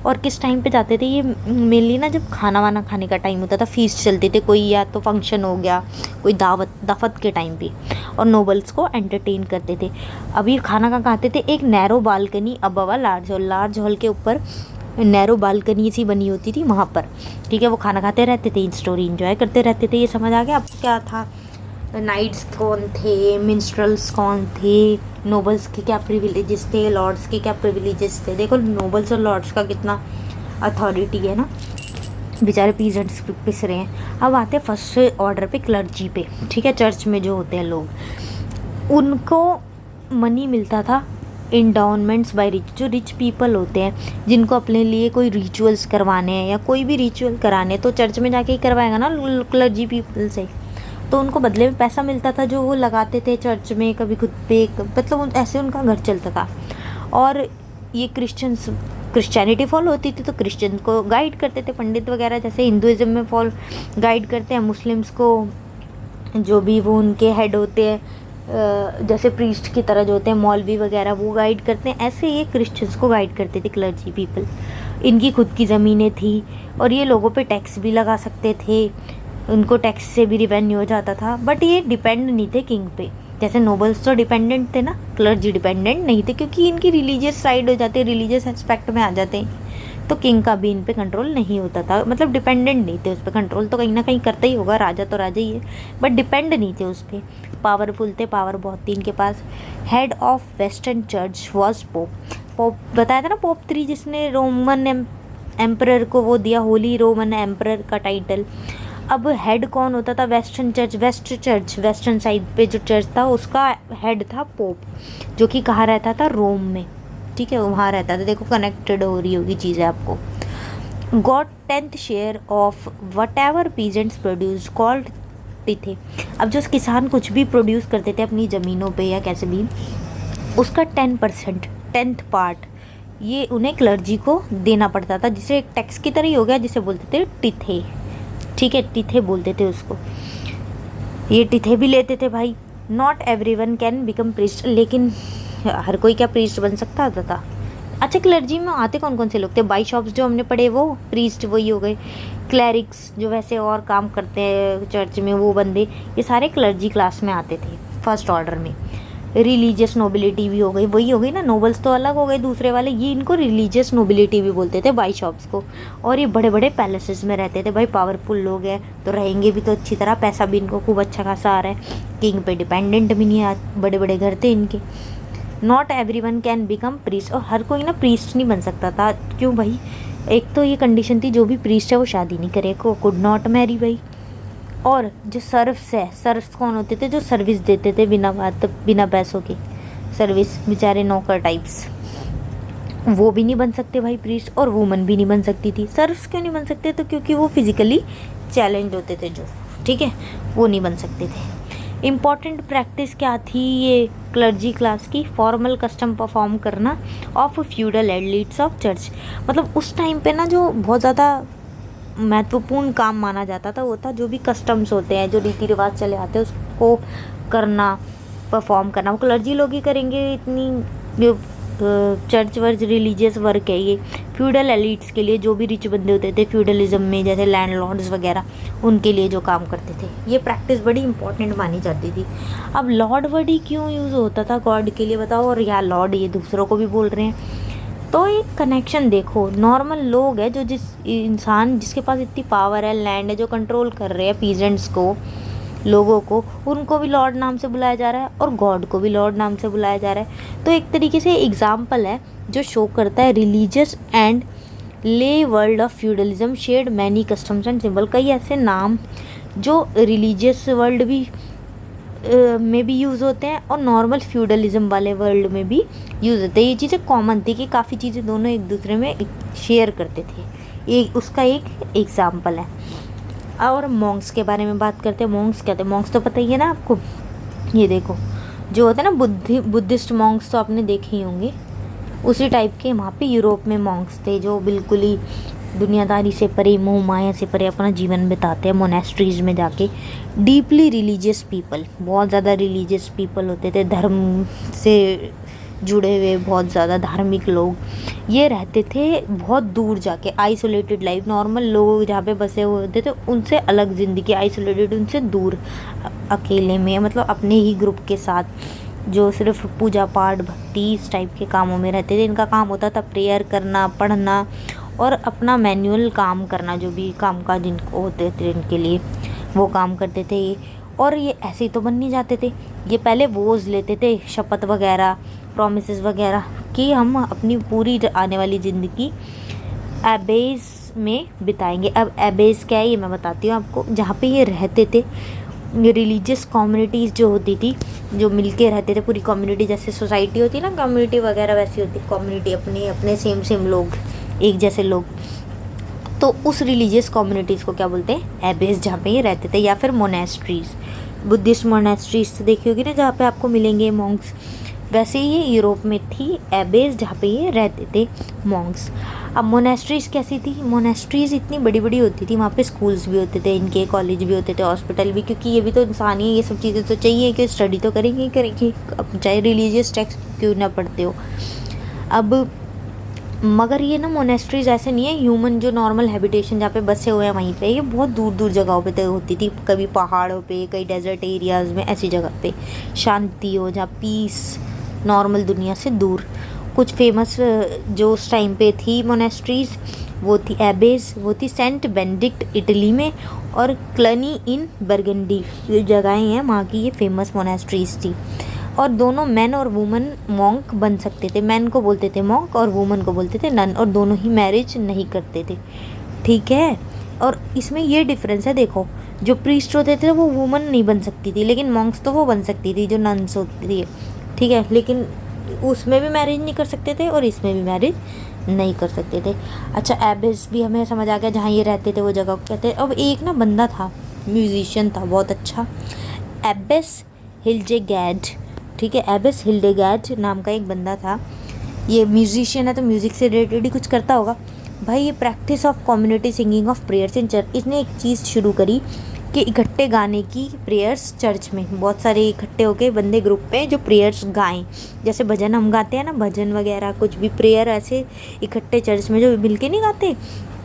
A: और किस टाइम पे जाते थे ये? मेनली ना जब खाना वाना खाने का टाइम होता था, फीस्ट चलते थे, कोई या तो फंक्शन हो गया, कोई दावत के टाइम पे, और नोबल्स को एंटरटेन करते थे। अब ये खाना कहाँ खाते थे? एक narrow balcony above a large hall के ऊपर नैरो बालकनी सी बनी होती थी वहाँ पर, ठीक है, वो खाना खाते रहते थे, स्टोरी एंजॉय करते रहते थे। ये समझ आ गया आपको क्या था? नाइट्स कौन थे, मिन्स्ट्रल्स कौन थे, नोबल्स के क्या प्रिविलेजेस थे, लॉर्ड्स के क्या प्रिविलेजेस थे। देखो नोबल्स और लॉर्ड्स का कितना अथॉरिटी है ना, बेचारे पीजेंट्स पिस रहे हैं। अब आते हैं फर्स्ट ऑर्डर पे, क्लर्जी पे, ठीक है, चर्च में जो होते हैं लोग, उनको मनी मिलता था, इंडाउनमेंट्स बाय रिच, जो रिच पीपल होते हैं जिनको अपने लिए कोई रिचुअल्स करवाने हैं या कोई भी रिचुअल कराने, तो चर्च में जाके ही करवाएगा ना क्लर्जी पीपल से, तो उनको बदले में पैसा मिलता था जो वो लगाते थे चर्च में, कभी खुद पे, मतलब ऐसे उनका घर चलता था। और ये क्रिश्चियनिटी फॉलो होती थी तो क्रिश्चियन को गाइड करते थे पंडित वगैरह, जैसे हिंदुज़म में गाइड करते हैं मुस्लिम्स को, जो भी वो उनके हेड होते हैं, जैसे प्रीस्ट की तरह जो होते हैं मौलवी वगैरह, वो गाइड करते हैं, ऐसे ये क्रिश्चियंस को गाइड करते थे क्लर्जी पीपल। इनकी खुद की ज़मीनें थी और ये लोगों पे टैक्स भी लगा सकते थे, उनको टैक्स से भी रिवेन्यू हो जाता था, बट ये डिपेंड नहीं थे किंग पे। जैसे नोबल्स तो डिपेंडेंट थे ना, क्लर्जी डिपेंडेंट नहीं थे, क्योंकि इनकी रिलीजियस साइड हो जाती है, रिलीजियस एस्पेक्ट में आ जाते हैं, तो किंग का भी इन पे कंट्रोल नहीं होता था, मतलब डिपेंडेंट नहीं थे उस पर। कंट्रोल तो कहीं ना कहीं करता ही होगा, राजा तो राजा ही है, बट डिपेंड नहीं थे उस पर। पावरफुल थे, पावर बहुत थी इनके पास। Head of western church was pope बताया था ना, पोप 3, जिसने रोमन एम्परर को वो दिया, होली रोमन एम्परर का टाइटल। अब हेड कौन होता था? वेस्टर्न चर्च, वेस्टर्न साइड पे जो चर्च था उसका हेड था पोप, जो कि कहाँ रहता था? रोम में, ठीक है, वहाँ रहता था। देखो कनेक्टेड हो रही होगी चीज़ें आपको। Got 10th share of what ever peasants produce called थे। अब जो किसान कुछ भी प्रोड्यूस करते थे अपनी ज़मीनों पे या कैसे भी, उसका 10%, 10th पार्ट ये उन्हें क्लर्जी को देना पड़ता था, जिसे एक टैक्स की तरह ही हो गया, जिसे बोलते थे टिथे, ठीक है, टिथे बोलते थे उसको। ये टिथे भी लेते थे भाई। Not everyone can become priest, लेकिन हर कोई क्या प्रीस्ट बन सकता था? अच्छा, क्लर्जी में आते कौन कौन से लोग थे? बाइशॉप्स जो हमने पढ़े वो प्रीस्ट वही हो गए, क्लैरिक्स जो वैसे और काम करते हैं चर्च में वो बंदे, ये सारे क्लर्जी क्लास में आते थे फर्स्ट ऑर्डर में। रिलीजियस नोबिलिटी भी हो गई, वही हो गई ना, नोबल्स तो अलग हो गए दूसरे वाले, ये इनको रिलीजियस नोबिलिटी भी बोलते थे बाइशॉप्स को। और ये बड़े बड़े पैलेसेस में रहते थे, भाई पावरफुल लोग हैं तो रहेंगे भी तो अच्छी तरह, पैसा भी इनको खूब अच्छा खासा आ रहा है, किंग पे डिपेंडेंट भी नहीं, बड़े बड़े घर थे इनके। Not every one can become priest, और हर कोई ना प्रीस्ट नहीं बन सकता था। क्यों भाई, एक तो ये कंडीशन थी जो भी प्रीस्ट है वो शादी नहीं करे, को कुड नॉट मैरी भाई। और जो सर्व्स है, सर्व्स कौन होते थे, जो सर्विस देते थे बिना बात बिना पैसों के, सर्विस बेचारे नौकर टाइप्स, वो भी नहीं बन सकते भाई प्रीस्ट। और वुमन भी नहीं बन सकती थी। सर्व्स क्यों नहीं बन सकते, तो क्योंकि वो फिजिकली चैलेंज होते थे जो, ठीक है, वो नहीं बन सकते थे। इम्पॉर्टेंट प्रैक्टिस क्या थी ये क्लर्जी क्लास की, फॉर्मल कस्टम परफॉर्म करना of feudal elites of church. मतलब उस टाइम पे ना जो बहुत ज़्यादा महत्वपूर्ण काम माना जाता था वो था जो भी कस्टम्स होते हैं, जो रीति रिवाज चले आते हैं उसको करना, परफॉर्म करना, वो क्लर्जी लोग ही करेंगे। इतनी जो चर्च वर्च रिलीजियस वर्क है ये फ्यूडल एलिट्स के लिए, जो भी रिच बंदे होते थे फ्यूडलिज्म में, जैसे लैंडलॉर्ड्स वगैरह, उनके लिए जो काम करते थे, ये प्रैक्टिस बड़ी इंपॉर्टेंट मानी जाती थी। अब लॉर्ड वर्ड ही क्यों यूज़ होता था गॉड के लिए बताओ, और या लॉर्ड ये दूसरों को भी बोल रहे हैं, तो एक कनेक्शन देखो। नॉर्मल लोग है जो, जिस इंसान जिसके पास इतनी पावर है, लैंड है, जो कंट्रोल कर रहे हैं पीजेंट्स को, लोगों को, उनको भी लॉर्ड नाम से बुलाया जा रहा है और गॉड को भी लॉर्ड नाम से बुलाया जा रहा है। तो एक तरीके से एग्जाम्पल है जो शो करता है रिलीजियस एंड ले world of feudalism shared many customs and symbol. कई ऐसे नाम जो रिलीजियस वर्ल्ड भी में भी यूज़ होते हैं और नॉर्मल फ्यूडलिज्म वाले वर्ल्ड में भी यूज़ होते हैं। ये चीज़ें कॉमन थी कि काफ़ी चीज़ें दोनों एक दूसरे में शेयर करते थे, ये उसका एक एग्जाम्पल है। और मॉन्क्स के बारे में बात करते हैं। मॉन्क्स क्या थे, मॉन्क्स तो पता ही है ना आपको, ये देखो जो होता है ना बुद्धिस्ट मॉन्क्स, तो आपने देखे ही होंगे, उसी टाइप के वहाँ पे यूरोप में मॉन्क्स थे जो बिल्कुल ही दुनियादारी से परे, मोह माया से परे अपना जीवन बिताते हैं मोनेस्ट्रीज में जाके। डीपली रिलीजियस पीपल, बहुत ज़्यादा रिलीजियस पीपल होते थे, धर्म से जुड़े हुए बहुत ज़्यादा धार्मिक लोग, ये रहते थे बहुत दूर जाके, आइसोलेटेड लाइफ। नॉर्मल लोग जहाँ पे बसे हुए होते थे उनसे अलग ज़िंदगी, आइसोलेटेड, उनसे दूर, अकेले में, मतलब अपने ही ग्रुप के साथ, जो सिर्फ पूजा पाठ भक्ति इस टाइप के कामों में रहते थे। इनका काम होता था प्रेयर करना, पढ़ना और अपना मैनुअल काम करना, जो भी काम काज जिनको होते थे इनके लिए वो काम करते थे ये। और ये ऐसे ही तो बन नहीं जाते थे, ये पहले वोज लेते थे, शपथ वगैरह, प्रॉमिसेस वगैरह, कि हम अपनी पूरी आने वाली ज़िंदगी एबेज में बिताएंगे। अब एबेज क्या है ये मैं बताती हूँ आपको। जहाँ पे ये रहते थे, ये रिलीजियस कम्युनिटीज़ जो होती थी, जो मिलके रहते थे पूरी कम्युनिटी, जैसे सोसाइटी होती है ना कम्युनिटी वगैरह, वैसी होती कम्युनिटी, अपने अपने सेम लोग, एक जैसे लोग। तो उस रिलीजियस कम्युनिटीज़ को क्या बोलते हैं, एबेज, जहाँ पे ये रहते थे, या फिर मोनेस्ट्रीज़। बुद्धिस्ट मोनेस्ट्रीज़ देखी होगी ना जहाँ पे आपको मिलेंगे मॉन्क्स, वैसे ये यूरोप में थी एबेज, जहाँ पे ये रहते थे मॉन्क्स। अब मोनेस्ट्रीज़ कैसी थी, मोनेस्ट्रीज़ इतनी बड़ी बड़ी होती थी, वहाँ पे स्कूल्स भी होते थे इनके, कॉलेज भी होते थे, हॉस्पिटल भी, क्योंकि ये भी तो इंसान ही है, ये सब चीज़ें तो चाहिए कि स्टडी तो करेंगे ही करेंगे, अब चाहे रिलीजियस टेक्स्ट क्यों ना पढ़ते हो। अब मगर ये ना मोनेस्ट्रीज ऐसे नहीं है ह्यूमन जो नॉर्मल हैबिटेशन जहाँ पे बसे हुए हैं वहीं पे, ये बहुत दूर दूर जगहों पे तो होती थी, कभी पहाड़ों पे, कई डेजर्ट एरियाज़ में, ऐसी जगह पे शांति हो, जहाँ पीस, नॉर्मल दुनिया से दूर। कुछ फेमस जो उस टाइम पे थी मोनेस्ट्रीज, वो थी एबेज, वो थी सेंट बेनेडिक्ट इटली में, और क्लनी इन बर्गंडी, ये जगहें हैं वहाँ की, ये फेमस मोनेस्ट्रीज थी। और दोनों मैन और वुमन मॉन्क बन सकते थे, मैन को बोलते थे मॉन्क और वुमन को बोलते थे नन, और दोनों ही मैरिज नहीं करते थे, ठीक है। और इसमें ये डिफरेंस है, देखो जो प्रीस्ट होते थे वो वुमन नहीं बन सकती थी, लेकिन मॉन्क्स तो वो बन सकती थी जो नन्स होती थी, ठीक है, लेकिन उसमें भी मैरिज नहीं कर सकते थे और इसमें भी मैरिज नहीं कर सकते थे। अच्छा, एबेस भी हमें समझ आ गया, जहाँ ये रहते थे वो जगह को कहते हैं। अब एक ना बंदा था, म्यूजिशियन था बहुत अच्छा, एबेस हिल्डेगैर्ड, ठीक है, एबेस हिल्डेगैर्ड नाम का एक बंदा था। ये म्यूजिशियन है तो म्यूज़िक से रिलेटेड ही कुछ करता होगा भाई। ये practice of community singing of prayers in church, इसने एक चीज़ शुरू करी कि इकट्ठे गाने की प्रेयर्स चर्च में, बहुत सारे इकट्ठे होके बंदे ग्रुप पे जो प्रेयर्स गाएं, जैसे भजन हम गाते हैं ना, भजन वगैरह कुछ भी, प्रेयर ऐसे इकट्ठे चर्च में जो मिलके नहीं गाते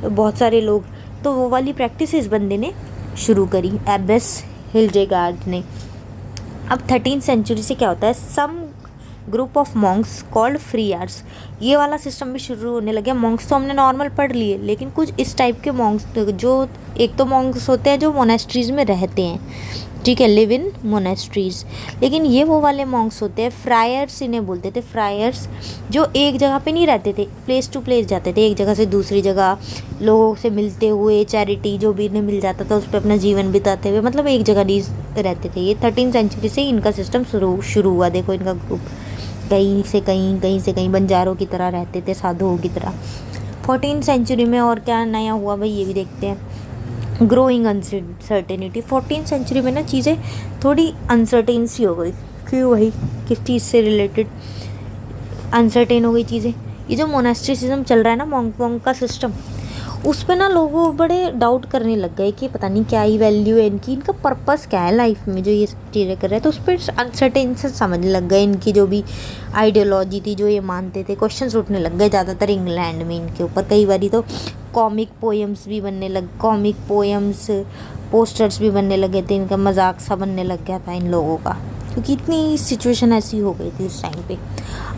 A: बहुत सारे लोग, तो वो वाली प्रैक्टिस इस बंदे ने शुरू करी, एबेस हिल्डेगार्ड ने। अब 13th सेंचुरी से क्या होता है, some group of monks called friars, ये वाला सिस्टम भी शुरू होने लगे। मॉन्क्स तो हमने नॉर्मल पढ़ लिए, लेकिन कुछ इस टाइप के मॉन्क्स, जो एक तो मॉन्क्स होते हैं जो मोनेस्ट्रीज़ में रहते हैं, ठीक है, लिव इन मोनेस्ट्रीज़, लेकिन ये वो वाले मॉन्क्स होते हैं, फ्रायर्स इन्हें बोलते थे, फ्रायर्स, जो एक जगह पे नहीं रहते थे, प्लेस टू प्लेस जाते थे, एक जगह से दूसरी जगह, लोगों से मिलते हुए, चैरिटी जो भी इन्हें मिल जाता था उस पर अपना जीवन बिताते हुए, मतलब एक जगह नहीं रहते थे। ये 13th सेंचुरी से इनका सिस्टम शुरू हुआ। देखो इनका ग्रुप कहीं से कहीं, कहीं से कहीं बंजारों की तरह रहते थे, साधुओं की तरह। 14th सेंचुरी में और क्या नया हुआ भाई, ये भी देखते हैं। ग्रोइंग अनसर्टेनिटी, 14th सेंचुरी में ना चीज़ें थोड़ी अनसर्टेन सी हो गई। क्यों भाई, किस चीज़ से रिलेटेड अनसर्टेन हो गई चीज़ें? ये जो मोनेस्ट्रिसिज्म चल रहा है ना, मॉन्क का सिस्टम, उस पे ना लोगों बड़े डाउट करने लग गए कि पता नहीं क्या ही वैल्यू है इनकी, इनका पर्पस क्या है लाइफ में जो ये सब चीज़ें कर रहे हैं। तो उस पर अनसर्टेन से समझने लग गए, इनकी जो भी आइडियोलॉजी थी, जो ये मानते थे, क्वेश्चंस उठने लग गए ज़्यादातर इंग्लैंड में इनके ऊपर। कई बारी तो कॉमिक पोएम्स भी बनने लग, कॉमिक पोएम्स, पोस्टर्स भी बनने लगे थे, इनका मजाक सा बनने लग गया था इन लोगों का, क्योंकि इतनी सिचुएशन ऐसी हो गई थी उस टाइम पे।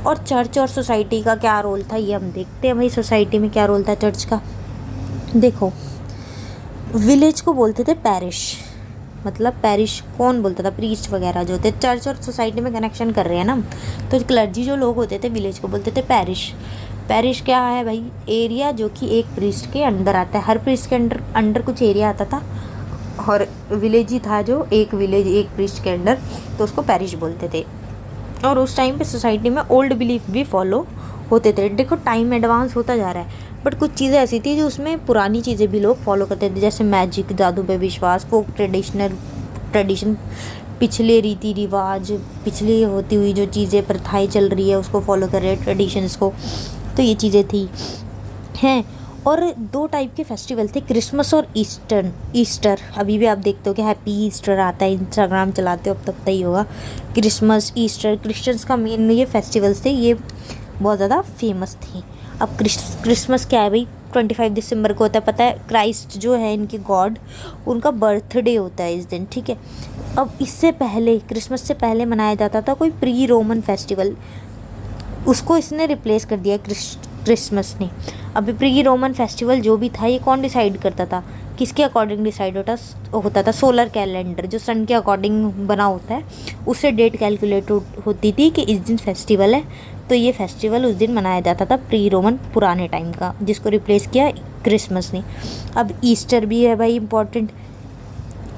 A: और चर्च और सोसाइटी का क्या रोल था ये हम देखते हैं भाई। सोसाइटी में क्या रोल था चर्च का, देखो, विलेज को बोलते थे पैरिश, मतलब पैरिश कौन बोलता था, प्रीस्ट वगैरह जो थे। चर्च और सोसाइटी में कनेक्शन कर रहे हैं ना, तो क्लर्जी जो लोग होते थे विलेज को बोलते थे पैरिश। पैरिश क्या है भाई, एरिया जो कि एक प्रीस्ट के अंडर आता है, हर प्रीस्ट के अंडर कुछ एरिया आता था, और विलेज ही था जो एक विलेज एक प्रीस्ट के अंडर, तो उसको पैरिश बोलते थे। और उस टाइम पे सोसाइटी में ओल्ड बिलीफ भी फॉलो होते थे। देखो टाइम एडवांस होता जा रहा है, बट कुछ चीज़ें ऐसी थी जो उसमें पुरानी चीज़ें भी लोग फॉलो करते थे, जैसे मैजिक, जादू पे विश्वास, फोक ट्रेडिशन, पिछले रीति रिवाज, पिछली होती हुई जो चीज़ें प्रथाएं चल रही है उसको फॉलो कर रहे हैं, ट्रेडिशंस को। तो ये चीज़ें थी हैं। और दो टाइप के फेस्टिवल थे, क्रिसमस और ईस्टर। अभी भी आप देखते हो कि हैप्पी ईस्टर आता है, इंस्टाग्राम चलाते हो अब तब तक ही होगा। क्रिसमस, ईस्टर क्रिश्चियंस का मेन ये फेस्टिवल्स थे, ये बहुत ज़्यादा फेमस थे। अब क्रिसमस क्या है भाई, 25 दिसंबर को होता है, पता है, क्राइस्ट जो है इनके गॉड, उनका बर्थडे होता है इस दिन, ठीक है। अब इससे पहले, क्रिसमस से पहले मनाया जाता था कोई प्री रोमन फेस्टिवल, उसको इसने रिप्लेस कर दिया क्रिसमस ने। अभी प्री रोमन फेस्टिवल जो भी था ये कौन डिसाइड करता था, किसके अकॉर्डिंग डिसाइड होता था, सोलर कैलेंडर जो सन के अकॉर्डिंग बना होता है, उससे डेट कैलकुलेट होती थी कि इस दिन फेस्टिवल है, तो ये फेस्टिवल उस दिन मनाया जाता था प्री रोमन पुराने टाइम का, जिसको रिप्लेस किया क्रिसमस ने। अब ईस्टर भी है भाई इंपॉर्टेंट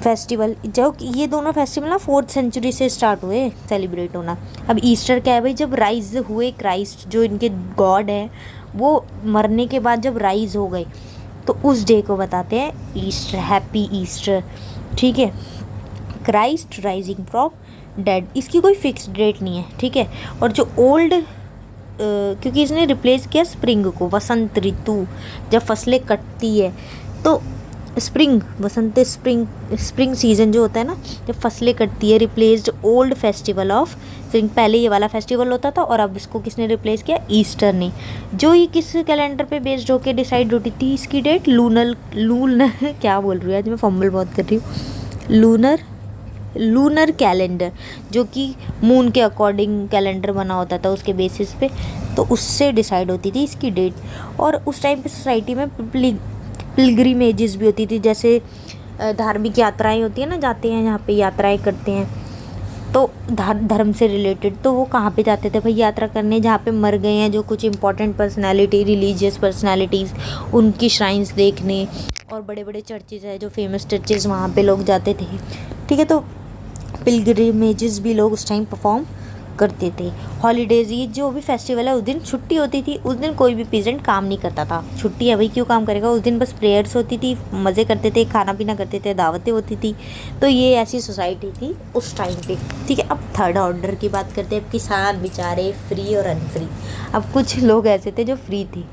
A: फेस्टिवल, जो ये दोनों फेस्टिवल ना 4th सेंचुरी से स्टार्ट हुए सेलिब्रेट होना। अब ईस्टर क्या है भाई, जब राइज हुए क्राइस्ट जो इनके गॉड है, वो मरने के बाद जब राइज हो गए, तो उस डे को बताते हैं ईस्टर, हैप्पी ईस्टर, ठीक है। क्राइस्ट राइजिंग फ्रॉम डेड, इसकी कोई फिक्स डेट नहीं है, ठीक है। और जो ओल्ड क्योंकि इसने रिप्लेस किया स्प्रिंग को, वसंत ऋतु, जब फसलें कटती है तो स्प्रिंग, वसंत स्प्रिंग सीजन जो होता है ना, जब फसलें कटती है, replaced old festival of spring. पहले ये वाला फेस्टिवल होता था और अब इसको किसने रिप्लेस किया, ईस्टर ने। जो ये किस कैलेंडर पे बेस्ड होके डिसाइड होती थी इसकी डेट, लूनर क्या बोल रही हूँ आज मैं, फंबल बहुत कर रही हूँ, लूनर कैलेंडर, जो कि मून के अकॉर्डिंग कैलेंडर बना होता था उसके बेसिस पे, तो उससे डिसाइड होती थी इसकी डेट। और उस टाइम पे सोसाइटी में पिलग्रिमेजेस भी होती थी, जैसे धार्मिक यात्राएं होती है ना, जाते हैं यहाँ पे यात्राएं करते हैं, तो धर्म से रिलेटेड, तो वो कहाँ पे जाते थे भाई यात्रा करने, जहाँ पे मर गए हैं जो कुछ इंपॉर्टेंट पर्सनालिटी, रिलीजियस पर्सनालिटीज़, उनकी श्राइन्स देखने। और बड़े बड़े चर्चेज़ है जो फेमस चर्चेज़, वहाँ पे लोग जाते थे, ठीक है। तो पिलग्रिमेजेस भी लोग उस टाइम परफॉर्म करते थे। हॉलीडेज़, ये जो भी फेस्टिवल है उस दिन छुट्टी होती थी, उस दिन कोई भी पेजेंट काम नहीं करता था, छुट्टी है भाई क्यों काम करेगा, उस दिन बस प्रेयर्स होती थी, मज़े करते थे, खाना पीना करते थे, दावतें होती थी। तो ये ऐसी सोसाइटी थी उस टाइम पे, ठीक है। अब थर्ड ऑर्डर की बात करते हैं। अब किसान बेचारे फ्री और अनफ्री। अब कुछ लोग ऐसे थे जो फ्री थे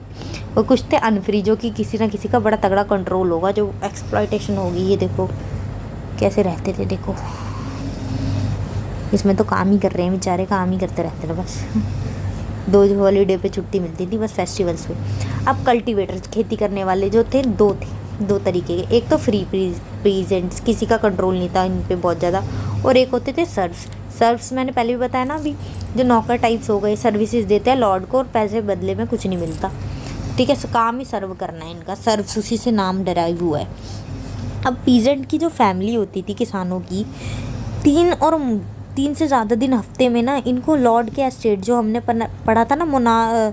A: और कुछ थे अनफ्री, जो कि किसी ना किसी का बड़ा तगड़ा कंट्रोल होगा, जो एक्सप्लॉयटेशन होगी। ये देखो कैसे रहते थे, देखो इसमें तो काम ही कर रहे हैं बेचारे, काम ही करते रहते थे बस। 2 हॉलीडे पे छुट्टी मिलती थी बस, फेस्टिवल्स पे। अब कल्टीवेटर्स, खेती करने वाले जो थे, दो तरीके के। एक तो फ्री प्रीजेंट्स, किसी का कंट्रोल नहीं था इन पे बहुत ज़्यादा, और एक होते थे सर्व्स। सर्व्स मैंने पहले भी बताया ना अभी, जो नौकर टाइप्स हो गए, सर्विसेज देते हैं लॉर्ड को और पैसे बदले में कुछ नहीं मिलता। ठीक है, काम ही सर्व करना है इनका, सर्व्स उसी से नाम डराइव हुआ है। अब पीजेंट की जो फैमिली होती थी किसानों की, 3 से ज़्यादा दिन हफ्ते में ना इनको लॉर्ड के एस्टेट, जो हमने पढ़ा था ना,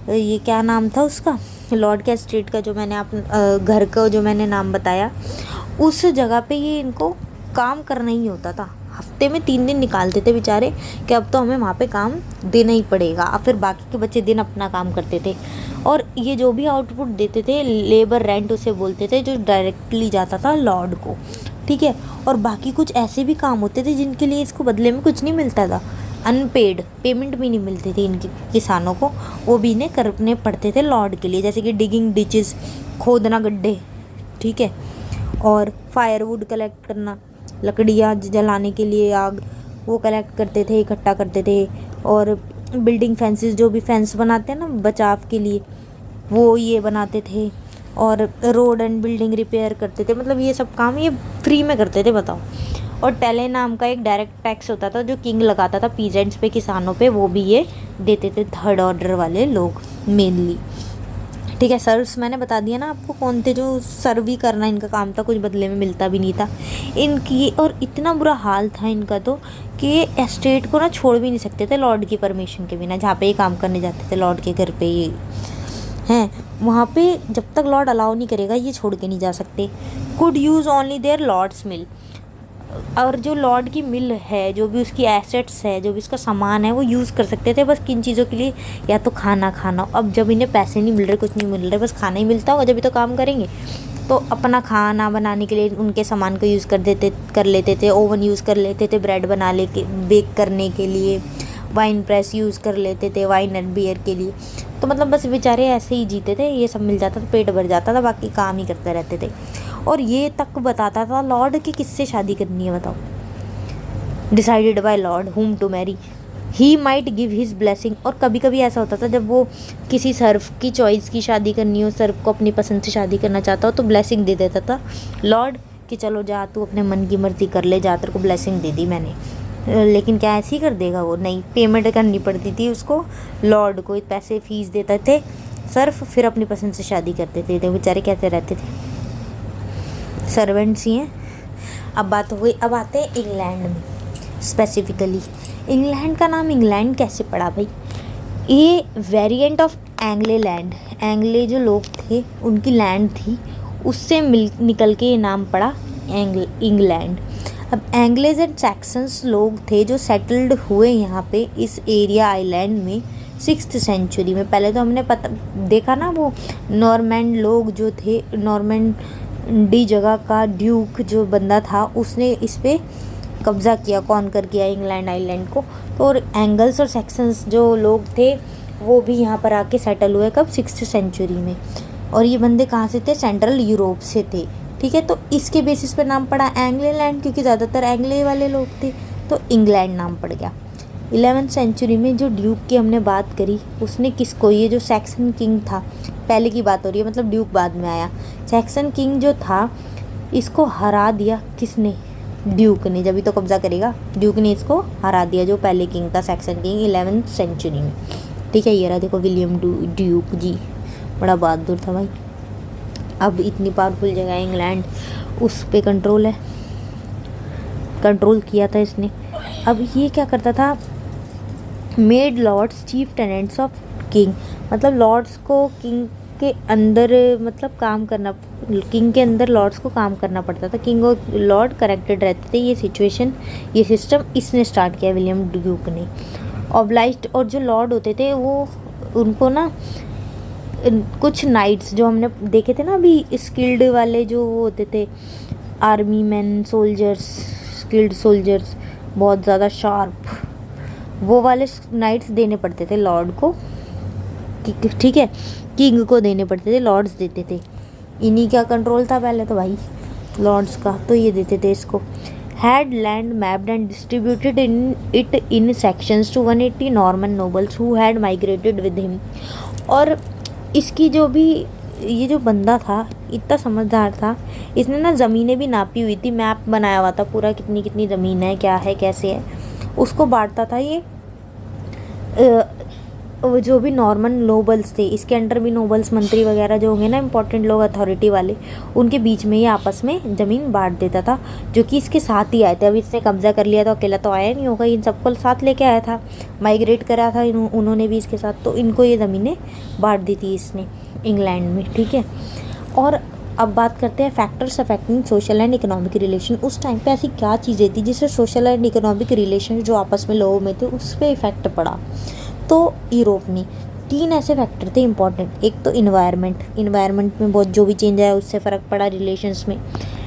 A: ये क्या नाम था उसका, लॉर्ड के एस्टेट का जो मैंने घर का जो मैंने नाम बताया, उस जगह पे ये इनको काम करना ही होता था। हफ्ते में 3 दिन निकालते थे बेचारे कि अब तो हमें वहाँ पे काम देना ही पड़ेगा। अब फिर बाकी के बच्चे दिन अपना काम करते थे और ये जो भी आउटपुट देते थे, लेबर रेंट उसे बोलते थे, जो डायरेक्टली जाता था लॉर्ड को। ठीक है, और बाकी कुछ ऐसे भी काम होते थे जिनके लिए इसको बदले में कुछ नहीं मिलता था, अनपेड पेमेंट भी नहीं मिलती थी इनके किसानों को, वो भी इन्हें करने पड़ते थे लॉर्ड के लिए, जैसे कि डिगिंग डिचेस, खोदना गड्ढे। ठीक है, और फायरवुड कलेक्ट करना, लकड़ियाँ जलाने के लिए आग, वो कलेक्ट करते थे, इकट्ठा करते थे। और बिल्डिंग फेंसेस, जो भी फेंस बनाते हैं ना बचाव के लिए, वो ये बनाते थे। और रोड एंड बिल्डिंग रिपेयर करते थे, मतलब ये सब काम ये फ्री में करते थे, बताओ। और टेले नाम का एक डायरेक्ट टैक्स होता था जो किंग लगाता था पीजेंट्स पे, किसानों पे, वो भी ये देते थे थर्ड ऑर्डर वाले लोग मेनली। ठीक है, सर्व्स मैंने बता दिया ना आपको कौन थे, जो सर्व ही करना इनका काम था, कुछ बदले में मिलता भी नहीं था इनकी। और इतना बुरा हाल था इनका तो कि ये एस्टेट को ना छोड़ भी नहीं सकते थे लॉर्ड की परमिशन के बिना, जहाँ पे ये काम करने जाते थे लॉर्ड के घर पे ये हैं, वहाँ पे जब तक लॉर्ड अलाउ नहीं करेगा ये छोड़ के नहीं जा सकते। Could use only their lords mill, और जो लॉर्ड की मिल है, जो भी उसकी एसेट्स है, जो भी उसका सामान है, वो यूज़ कर सकते थे बस किन चीज़ों के लिए, या तो खाना। अब जब इन्हें पैसे नहीं मिल रहे, कुछ नहीं मिल रहा, बस खाना ही मिलता होगा जब भी तो काम करेंगे, तो अपना खाना बनाने के लिए उनके सामान को यूज़ कर लेते थे। ओवन यूज़ कर लेते थे ब्रेड बेक करने के लिए, वाइन प्रेस यूज़ कर लेते थे वाइन एंड बियर के लिए। तो मतलब बस बेचारे ऐसे ही जीते थे, ये सब मिल जाता था, पेट भर जाता था, बाकी काम ही करते रहते थे। और ये तक बताता था लॉर्ड की किससे शादी करनी है, बताओ। Decided by lord whom to marry, he might give his blessing. और कभी कभी ऐसा होता था जब वो किसी सर्फ की चॉइस की शादी करनी हो, सर्फ को अपनी पसंद से शादी करना चाहता हो, तो ब्लेसिंग दे देता था लॉर्ड कि चलो जा तू अपने मन की मर्जी कर ले, जा तेरे को ब्लेसिंग दे दी मैंने। लेकिन क्या ऐसे ही कर देगा वो, नहीं, पेमेंट करनी पड़ती थी उसको लॉर्ड को, पैसे फीस देते थे सर्फ, फिर अपनी पसंद से शादी करते थे। तो बेचारे कहते रहते थे, सर्वेंट्स ही हैं। अब बात हो गई, अब आते हैं इंग्लैंड में स्पेसिफिकली। इंग्लैंड का नाम इंग्लैंड कैसे पड़ा भाई, ये वेरिएंट ऑफ एंग्ले लैंड, एंग्ले जो लोग थे उनकी लैंड थी, उससे निकल के ये नाम पड़ा इंग्लैंड। अब एंग्लेज एंड सैक्सन्स लोग थे जो सेटल्ड हुए यहाँ पे इस एरिया आइलैंड में 6th सेंचुरी में। पहले तो हमने देखा ना, वो नॉर्मैंड लोग जो थे, नॉर्मैंडी जगह का ड्यूक जो बंदा था, उसने इस पे कब्ज़ा किया, कॉन्कर किया इंग्लैंड आइलैंड को। तो और एंगल्स और सेक्शंस जो लोग थे वो भी यहाँ पर आके सेटल हुए, कब, 6th सेंचुरी में। और ये बंदे कहाँ से थे, सेंट्रल यूरोप से थे। ठीक है, तो इसके बेसिस पे नाम पड़ा एंग्ले लैंड, क्योंकि ज़्यादातर एंग्ले वाले लोग थे, तो इंग्लैंड नाम पड़ गया। 11th सेंचुरी में जो ड्यूक की हमने बात करी, उसने किसको, ये जो सैक्सन किंग था, पहले की बात हो रही है, मतलब ड्यूक बाद में आया, सैक्सन किंग जो था इसको हरा दिया किसने, ड्यूक ने, जब भी तो कब्ज़ा करेगा, ड्यूक ने इसको हरा दिया, जो पहले किंग था सैक्सन किंग 11th सेंचुरी में। ठीक है, ये रहा देखो विलियम ड्यूक जी, बड़ा बहादुर था भाई। अब इतनी पावरफुल जगह है इंग्लैंड, उस पे कंट्रोल है, कंट्रोल किया था इसने। अब ये क्या करता था, made lords chief tenants of king, मतलब लॉर्ड्स को किंग के अंदर, मतलब काम करना, किंग के अंदर लॉर्ड्स को काम करना पड़ता था, किंग और लॉर्ड करेक्टेड रहते थे। ये सिचुएशन, ये सिस्टम इसने स्टार्ट किया, विलियम ड्यूक ने। ऑब्लाइज्ड, और जो लॉर्ड होते थे वो उनको ना कुछ नाइट्स जो हमने देखे थे ना अभी, स्किल्ड वाले जो वो होते थे, army man, soldiers, skilled soldiers, बहुत ज़्यादा शार्प, वो वाले नाइट्स देने पड़ते थे लॉर्ड को। ठीक है, किंग को देने पड़ते थे, लॉर्ड्स देते थे। इन्हीं का कंट्रोल था पहले तो भाई लॉर्ड्स का, तो ये देते थे इसको। Had land mapped and distributed in sections to 180 Norman nobles who had migrated with him. और इसकी जो भी, ये जो बंदा था इतना समझदार था, इसने ना ज़मीनें भी नापी हुई थी, मैप बनाया हुआ था पूरा, कितनी कितनी ज़मीन है, क्या है, कैसे है। उसको बांटता था ये वो जो भी नॉर्मन नोबल्स थे, इसके अंडर भी नोबल्स मंत्री वगैरह जो होंगे ना इंपॉर्टेंट लोग अथॉरिटी वाले, उनके बीच में ये आपस में ज़मीन बांट देता था, जो कि इसके साथ ही आए थे। अभी इसने कब्जा कर लिया तो अकेला तो आया नहीं होगा, इन सबको साथ लेके आया था, माइग्रेट करा था उन्होंने भी इसके साथ, तो इनको ये ज़मीनें बांट दी थी इसने इंग्लैंड में, ठीक है। और अब बात करते हैं factors affecting social and economic relation. उस टाइम पे ऐसी क्या चीज़ें थी जिससे सोशल एंड इकोनॉमिक रिलेशन जो आपस में लोगों में थे उस पर इफेक्ट पड़ा। तो यूरोप में 3 ऐसे फैक्टर थे इंपॉर्टेंट। एक तो इन्वायरमेंट में बहुत जो भी चेंज आया उससे फ़र्क पड़ा रिलेशंस में।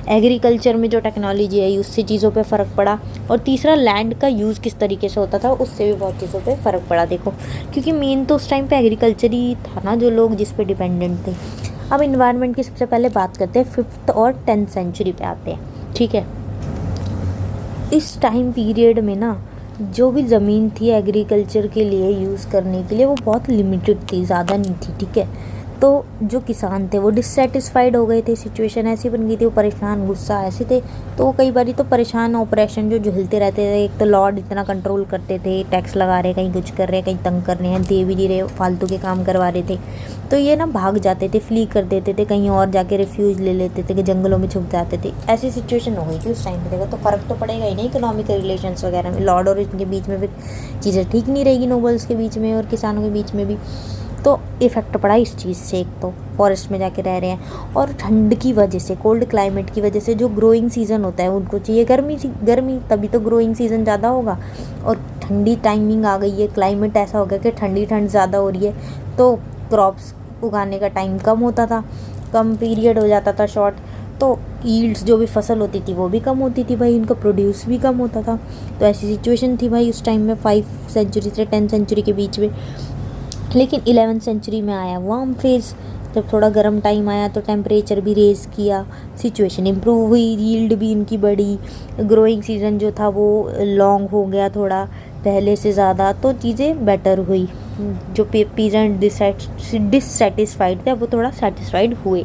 A: एग्रीकल्चर में जो टेक्नोलॉजी आई उससे चीज़ों पे फ़र्क पड़ा। और तीसरा लैंड का यूज़ किस तरीके से होता था उससे भी बहुत चीज़ों पे फ़र्क पड़ा। देखो क्योंकि मेन तो उस टाइम पे एग्रीकल्चर ही था ना, जो लोग जिस पे डिपेंडेंट थे। अब इन्वायरमेंट की सबसे पहले बात करते हैं, 5th और 10th सेंचुरी पे आते हैं, ठीक है। इस टाइम पीरियड में ना जो भी ज़मीन थी एग्रीकल्चर के लिए यूज़ करने के लिए वो बहुत लिमिटेड थी, ज़्यादा नहीं थी, ठीक है। तो जो किसान थे वो डिससेटिस्फाइड हो गए थे, सिचुएशन ऐसी बन गई थी, वो परेशान गुस्सा ऐसे थे। तो कई बार तो परेशान ऑपरेशन जो झेलते रहते थे। एक तो लॉर्ड इतना कंट्रोल करते थे, टैक्स लगा रहे, कहीं कुछ कर रहे, कहीं तंग कर रहे हैं, दे भी नहीं रहे, फालतू के काम करवा रहे थे। तो ये ना भाग जाते थे, फ्ली कर देते थे, कहीं और जाके रिफ्यूज ले लेते थे, कि जंगलों में छुप जाते थे। ऐसी सिचुएशन हो गई थी उस टाइम पे। देखो तो फ़र्क तो पड़ेगा ही नहीं इकोनॉमिक रिलेशंस वगैरह में, लॉर्ड और इनके बीच में फिर चीज़ें ठीक नहीं रहेगी, नोबल्स के बीच में और किसानों के बीच में भी। तो इफ़ेक्ट पड़ा इस चीज़ से। एक तो फॉरेस्ट में जाके रह रहे हैं, और ठंड की वजह से, कोल्ड क्लाइमेट की वजह से जो ग्रोइंग सीज़न होता है उनको चाहिए गर्मी, तभी तो ग्रोइंग सीज़न ज़्यादा होगा। और ठंडी टाइमिंग आ गई है, क्लाइमेट ऐसा हो गया कि ठंड ज़्यादा हो रही है, तो क्रॉप्स उगाने का टाइम कम होता था, कम पीरियड हो जाता था, शॉर्ट। तो यील्ड्स जो भी फसल होती थी वो भी कम होती थी भाई, इनका प्रोड्यूस भी कम होता था। तो ऐसी सिचुएशन थी भाई उस टाइम में, 5 सेंचुरी से 10 सेंचुरी के बीच में। लेकिन 11th सेंचुरी में आया वार्म फेज़, जब थोड़ा गर्म टाइम आया तो टेम्परेचर भी रेज़ किया, सिचुएशन इम्प्रूव हुई, यील्ड भी इनकी बढ़ी, ग्रोइंग सीज़न जो था वो लॉन्ग हो गया थोड़ा पहले से ज़्यादा, तो चीज़ें बेटर हुई। जो पीजेंट डिससेटिस्फाइड थे वो थोड़ा सेटिस्फाइड हुए।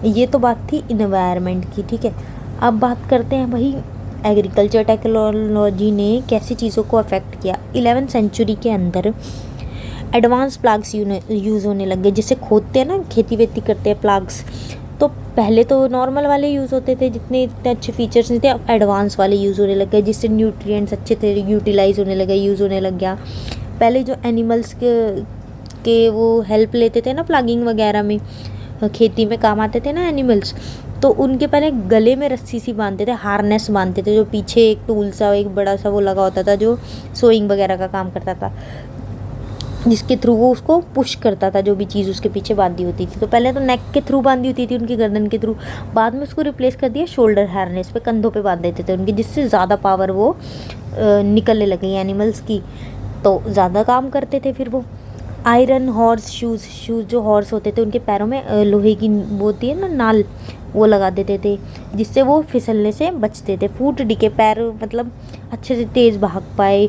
A: ये तो बात थी इन्वायरमेंट की, ठीक है। अब बात करते हैं भाई एग्रीकल्चर टेक्नोलॉजी ने कैसे चीज़ों को अफेक्ट किया। 11th सेंचुरी के अंदर एडवांस प्लाग्स यूज़ होने लग गए, जिससे खोदते हैं ना, खेती वेती करते हैं, प्लाग्स। तो पहले तो नॉर्मल वाले यूज़ होते थे, जितने इतने अच्छे फीचर्स नहीं थे, अब एडवांस वाले यूज़ होने लग गए, जिससे न्यूट्रिएंट्स अच्छे थे यूटिलाइज होने लगे, यूज़ होने लग गया। पहले जो एनिमल्स के वो हेल्प लेते थे ना प्लागिंग वगैरह में, खेती में काम आते थे ना एनिमल्स, तो उनके पहले गले में रस्सी सी बांधते थे, हार्नेस बांधते थे, जो पीछे एक टूल सा, एक बड़ा सा वो लगा होता था जो सोइंग वगैरह का काम करता था, जिसके थ्रू वो उसको पुश करता था, जो भी चीज़ उसके पीछे बांधी होती थी। तो पहले तो नेक के थ्रू बांधी होती थी, उनकी गर्दन के थ्रू, बाद में उसको रिप्लेस कर दिया शोल्डर हार्नेस पे, कंधों पे बांध देते थे उनकी, जिससे ज़्यादा पावर वो निकलने लगी एनिमल्स की, तो ज़्यादा काम करते थे फिर वो। आयरन हॉर्स शूज़ जो हॉर्स होते थे उनके पैरों में लोहे की वो होती है ना नाल, वो लगा देते थे, जिससे वो फिसलने से बचते थे, फूट डिके पैर, मतलब अच्छे से तेज़ भाग पाए,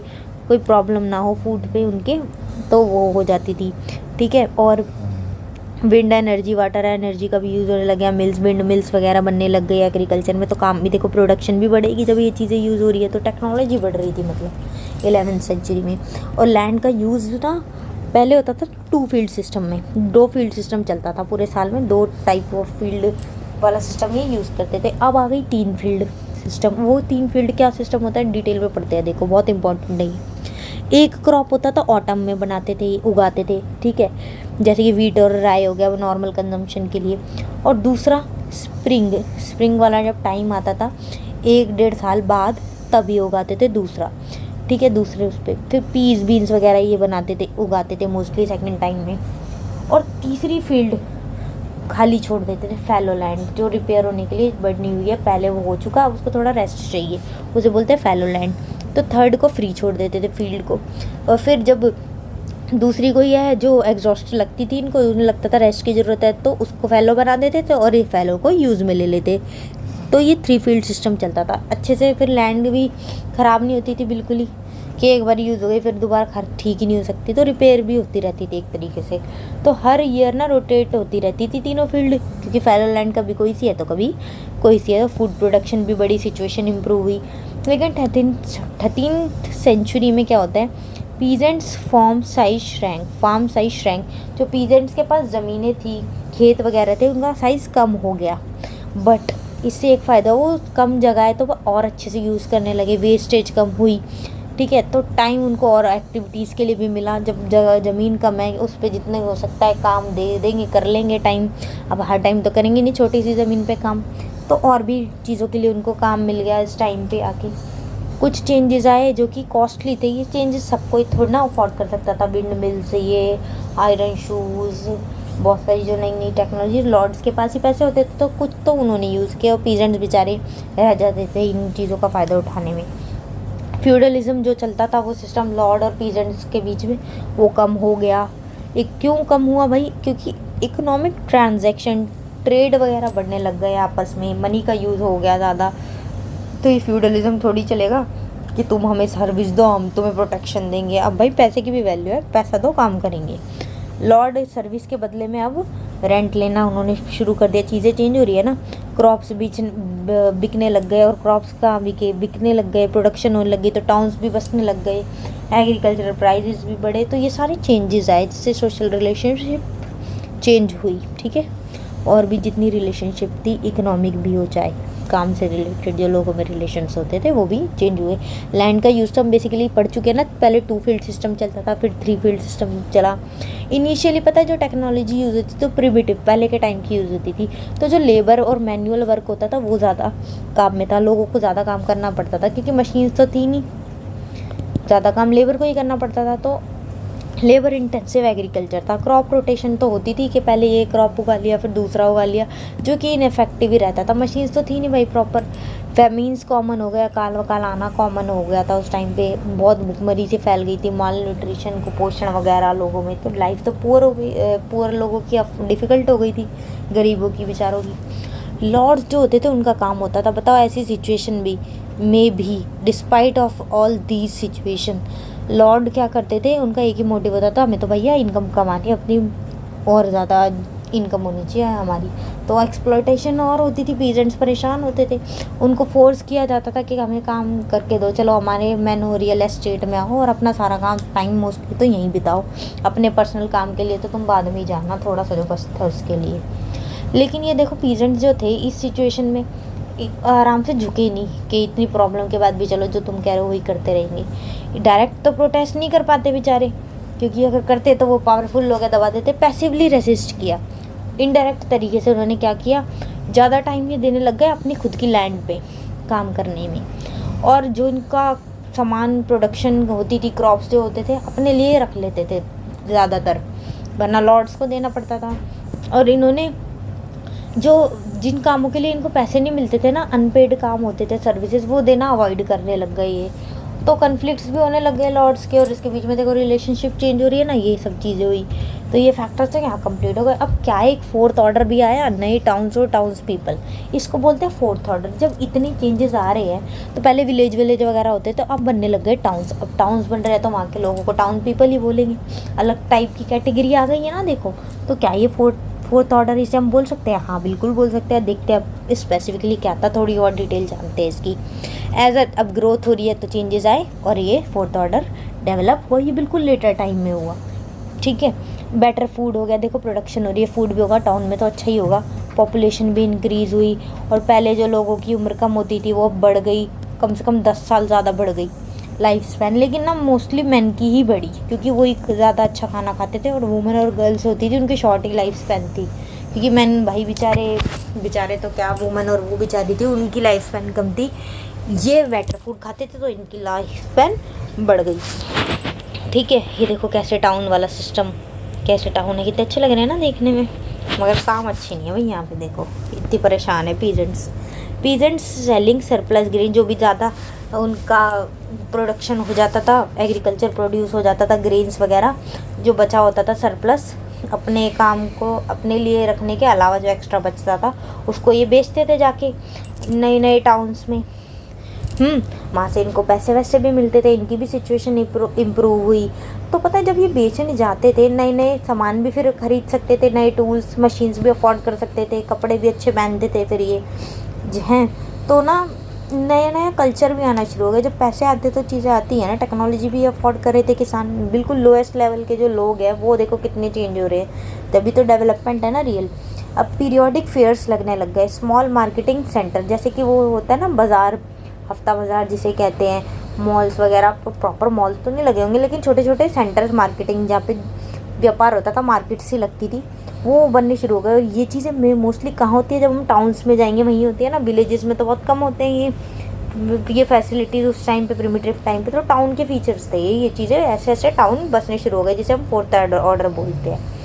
A: कोई प्रॉब्लम ना हो फूट पे उनके, तो वो हो जाती थी, ठीक है। और विंड एनर्जी, वाटर एनर्जी का भी यूज़ होने लग गया, विंड मिल्स वगैरह बनने लग गई एग्रीकल्चर में, तो काम भी देखो, प्रोडक्शन भी बढ़ेगी जब ये चीज़ें यूज़ हो रही है, तो टेक्नोलॉजी बढ़ रही थी मतलब 11th सेंचुरी में। और लैंड का यूज़ ना पहले होता था 2 फील्ड सिस्टम में, 2 फील्ड सिस्टम चलता था पूरे साल में, 2 टाइप ऑफ फील्ड वाला सिस्टम ही यूज़ करते थे। अब आ गई 3 फील्ड सिस्टम। वो 3 फील्ड क्या सिस्टम होता है डिटेल में पढ़ते हैं, देखो बहुत इंपॉर्टेंट है। एक क्रॉप होता था ऑटम में बनाते थे, उगाते थे, ठीक है, जैसे कि वीट और राई हो गया, वो नॉर्मल कंजम्पशन के लिए। और दूसरा स्प्रिंग वाला जब टाइम आता था 1-1.5 साल बाद, तभी उगाते थे दूसरा, ठीक है, दूसरे उस पर। फिर पीस बीन्स वगैरह ये बनाते थे, उगाते थे मोस्टली सेकंड टाइम में। और तीसरी फील्ड खाली छोड़ देते थे, फैलो लैंड, जो रिपेयर होने के लिए बढ़नी हुई है, पहले वो हो चुका, अब उसको थोड़ा रेस्ट चाहिए, उसे बोलते हैं फैलो लैंड। तो थर्ड को फ्री छोड़ देते थे फील्ड को। और फिर जब दूसरी को यह है जो एग्जॉस्ट लगती थी इनको, उन्हें लगता था रेस्ट की ज़रूरत है, तो उसको फैलो बना देते थे और ये फैलो को यूज़ में ले लेते। तो ये 3 फील्ड सिस्टम चलता था अच्छे से। फिर लैंड भी ख़राब नहीं होती थी बिल्कुल ही, कि एक बार यूज़ हो गई फिर दोबारा ठीक ही नहीं हो सकती, तो रिपेयर भी होती रहती थी एक तरीके से। तो हर ईयर ना रोटेट होती रहती थी तीनों फील्ड, क्योंकि फैलो लैंड कभी कोई सी है तो कभी कोई सी है, तो फूड प्रोडक्शन भी बड़ी, सिचुएशन इम्प्रूव हुई। लेकिन 13th सेंचुरी में क्या होता है, पीजेंट्स फार्म साइज श्रैंक। जो पीजेंट्स के पास ज़मीनें थी, खेत वगैरह थे, उनका साइज़ कम हो गया। बट इससे एक फ़ायदा, वो कम जगह है तो वो और अच्छे से यूज़ करने लगे, वेस्टेज कम हुई। ठीक है, तो टाइम उनको और एक्टिविटीज़ के लिए भी मिला। जब जगह ज़मीन कम है, उस पर जितने हो सकता है काम दे देंगे, कर लेंगे टाइम। अब हर टाइम तो करेंगे नहीं छोटी सी ज़मीन पे काम, तो और भी चीज़ों के लिए उनको काम मिल गया इस टाइम पे आके। कुछ चेंजेस आए जो कि कॉस्टली थे। ये चेंजेस सब कोई थोड़ा ना अफोर्ड कर सकता था। विंड मिल्स, ये आयरन शूज़, बहुत सारी जो नई नई टेक्नोलॉजी, लॉर्ड्स के पास ही पैसे होते थे तो कुछ तो उन्होंने यूज़ किया, और पीजेंट्स बेचारे रह जाते थे इन चीज़ों का फ़ायदा उठाने में। फ्यूडलिज्म जो चलता था, वो सिस्टम लॉर्ड और पीजेंट्स के बीच में, वो कम हो गया। एक क्यों कम हुआ भाई, क्योंकि इकोनॉमिक ट्रांजैक्शन, ट्रेड वगैरह बढ़ने लग गए आपस में, मनी का यूज़ हो गया ज़्यादा। तो ये फ्यूडलिज्म थोड़ी चलेगा कि तुम हमें सर्विस दो, हम तुम्हें प्रोटेक्शन देंगे। अब भाई पैसे की भी वैल्यू है, पैसा दो, काम करेंगे। लॉर्ड सर्विस के बदले में अब रेंट लेना उन्होंने शुरू कर दिया। चीज़ें चेंज हो रही है ना, क्रॉप्स बिकने लग गए, और क्रॉप्स का बिकने लग गए, प्रोडक्शन होने लग गई, तो टाउन्स भी बसने लग गए, एग्रीकल्चरल प्राइजेस भी बढ़े। तो ये सारे चेंजेस आए जिससे सोशल रिलेशनशिप चेंज हुई। ठीक है, और भी जितनी रिलेशनशिप थी, इकोनॉमिक भी हो चाहे काम से रिलेटेड जो लोगों में रिलेशंस होते थे, वो भी चेंज हुए। लैंड का यूज़ तो हम बेसिकली पढ़ चुके हैं ना, पहले 2 फील्ड सिस्टम चलता था, फिर 3 फील्ड सिस्टम चला। इनिशियली पता है जो टेक्नोलॉजी यूज़ होती थी तो प्रिमिटिव पहले के टाइम की यूज़ होती थी, तो जो लेबर और मैनुअल वर्क होता था वो ज़्यादा काम में था, लोगों को ज़्यादा काम करना पड़ता था क्योंकि मशीन्स तो थी नहीं, ज़्यादा काम लेबर को ही करना पड़ता था। तो लेबर इंटेंसिव एग्रीकल्चर था। क्रॉप रोटेशन तो होती थी कि पहले ये क्रॉप उगा लिया फिर दूसरा उगा लिया, जो कि इनफेक्टिव ही रहता था। मशीन्स तो थी नहीं भाई प्रॉपर। फेमीन्स कॉमन हो गया, काल वकाल आना कॉमन हो गया था उस टाइम पे, बहुत भुखमरी से फैल गई थी, माल न्यूट्रिशन, कुपोषण वगैरह लोगों में, तो लाइफ तो पुअर हो गई, पुअर लोगों की डिफ़िकल्ट हो गई थी, गरीबों की, बेचारों की। लॉर्ड्स जो होते थे उनका काम होता था, बताओ ऐसी सिचुएशन में भी despite of all these situation, Lord क्या करते थे, उनका एक ही मोटिव होता था, हमें तो भैया इनकम कमानी, अपनी और ज़्यादा इनकम होनी चाहिए हमारी। तो एक्सप्लॉयटेशन और होती थी, पीजेंट्स परेशान होते थे, उनको फोर्स किया जाता था कि हमें काम करके दो, चलो हमारे मैनोरियल एस्टेट में आओ और अपना सारा काम, टाइम मोस्टली तो यहीं बिताओ, अपने पर्सनल काम के लिए तो तुम बाद में ही जाना, थोड़ा सा जो बचता है उसके लिए। लेकिन ये देखो पीजेंट्स जो थे इस सिचुएशन में आराम से झुके नहीं कि इतनी प्रॉब्लम के बाद भी चलो जो तुम कह रहे हो वही करते रहेंगे। डायरेक्ट तो प्रोटेस्ट नहीं कर पाते बेचारे, क्योंकि अगर करते तो वो पावरफुल लोग दबा देते। पैसिवली रेसिस्ट किया, इनडायरेक्ट तरीके से उन्होंने क्या किया, ज़्यादा टाइम ये देने लग गए अपनी खुद की लैंड पे काम करने में, और जो इनका सामान प्रोडक्शन होती थी, क्रॉप्स जो होते थे अपने लिए रख लेते थे ज़्यादातर, वरना लॉर्ड्स को देना पड़ता था। और इन्होंने जो जिन कामों के लिए इनको पैसे नहीं मिलते थे ना, अनपेड काम होते थे, सर्विसेज, वो देना अवॉइड करने लग गए ये, तो कन्फ्लिक्ट्स भी होने लग गए लॉर्ड्स के और इसके बीच में। देखो रिलेशनशिप चेंज हो रही है ना, ये सब चीज़ें हुई, तो ये फैक्टर्स तो यहाँ कंप्लीट हो गए। अब क्या है, एक 4th ऑर्डर भी आया, नए टाउन्स और टाउन्स पीपल, इसको बोलते हैं 4th ऑर्डर। जब इतनी चेंजेस आ रहे हैं तो पहले विलेज वगैरह होते तो अब बनने लग गए टाउन्स। अब टाउन्स बन रहे हैं तो वहाँ के लोगों को टाउन पीपल ही बोलेंगे, अलग टाइप की कैटेगरी आ गई है ना। देखो तो क्या ये 4th ऑर्डर इसे हम बोल सकते हैं? हाँ बिल्कुल बोल सकते हैं। देखते हैं अब स्पेसिफिकली क्या था, थोड़ी और डिटेल जानते हैं इसकी। एज अब ग्रोथ हो रही है तो चेंजेस आए और ये 4th ऑर्डर डेवलप हुआ, ये बिल्कुल लेटर टाइम में हुआ। ठीक है, बेटर फूड हो गया, देखो प्रोडक्शन हो रही है, फूड भी होगा टाउन में तो अच्छा ही होगा, पॉपुलेशन भी इंक्रीज़ हुई, और पहले जो लोगों की उम्र कम होती थी वो अब बढ़ गई, कम से कम 10 साल ज़्यादा बढ़ गई लाइफ स्पैन। लेकिन ना मोस्टली मैन की ही बढ़ी, क्योंकि वो ज़्यादा अच्छा खाना खाते थे, और वुमेन और गर्ल्स होती थी उनकी शॉर्ट ही लाइफ स्पैन थी, क्योंकि मैन भाई बेचारे तो क्या, वुमेन और वो बेचारी थी उनकी लाइफ स्पैन कम थी, ये बेटर फूड खाते थे तो इनकी लाइफ स्पैन बढ़ गई। ठीक है, ये देखो कैसे टाउन वाला सिस्टम, कैसे टाउन है, कितने अच्छे लग रहे हैं ना देखने में, मगर काम अच्छे नहीं है भाई। यहाँ पे देखो इतनी परेशान है पीजेंट्स सेलिंग सरप्लस ग्रेन, जो भी ज़्यादा उनका प्रोडक्शन हो जाता था, एग्रीकल्चर प्रोड्यूस हो जाता था, ग्रेन्स वगैरह जो बचा होता था सरप्लस, अपने काम को अपने लिए रखने के अलावा जो एक्स्ट्रा बचता था उसको ये बेचते थे जाके नए टाउन्स में। वहाँ से इनको पैसे वैसे भी मिलते थे, इनकी भी सिचुएशन इम्प्रूव हुई। तो पता है जब ये बेचने जाते थे, नए सामान भी फिर खरीद सकते थे, नए टूल्स मशीन्स भी अफोर्ड कर सकते थे, कपड़े भी अच्छे पहनते थे फिर ये हैं। तो ना नया नया कल्चर भी आना शुरू हो गया। जब पैसे आते तो चीज़ें आती हैं ना, टेक्नोलॉजी भी अफोर्ड कर रहे थे किसान, बिल्कुल लोएस्ट लेवल के जो लोग हैं वो देखो कितने चेंज हो रहे हैं, तभी तो डेवलपमेंट है ना रियल। अब पीरियोडिक फेयर्स लगने लग गए, स्मॉल मार्केटिंग सेंटर, जैसे कि वो होता है ना बाज़ार, हफ्ता बाज़ार जिसे कहते हैं, मॉल्स वगैरह, तो प्रॉपर मॉल्स तो नहीं लगे होंगे लेकिन छोटे छोटे सेंटर्स मार्केटिंग जहाँ पे व्यापार होता था, मार्केट सी लगती थी, वो बनने शुरू हो गए। और ये चीज़ें में मोस्टली कहाँ होती है, जब हम टाउन्स में जाएंगे वहीं होती है ना, विलेजेस में तो बहुत कम होते हैं ये फैसिलिटीज़ उस टाइम पे, प्रिमिटिव टाइम पे। तो टाउन के फीचर्स थे ये चीज़ें, ऐसे ऐसे टाउन बसने शुरू हो गए जिसे हम फोर्थ ऑर्डर बोलते हैं।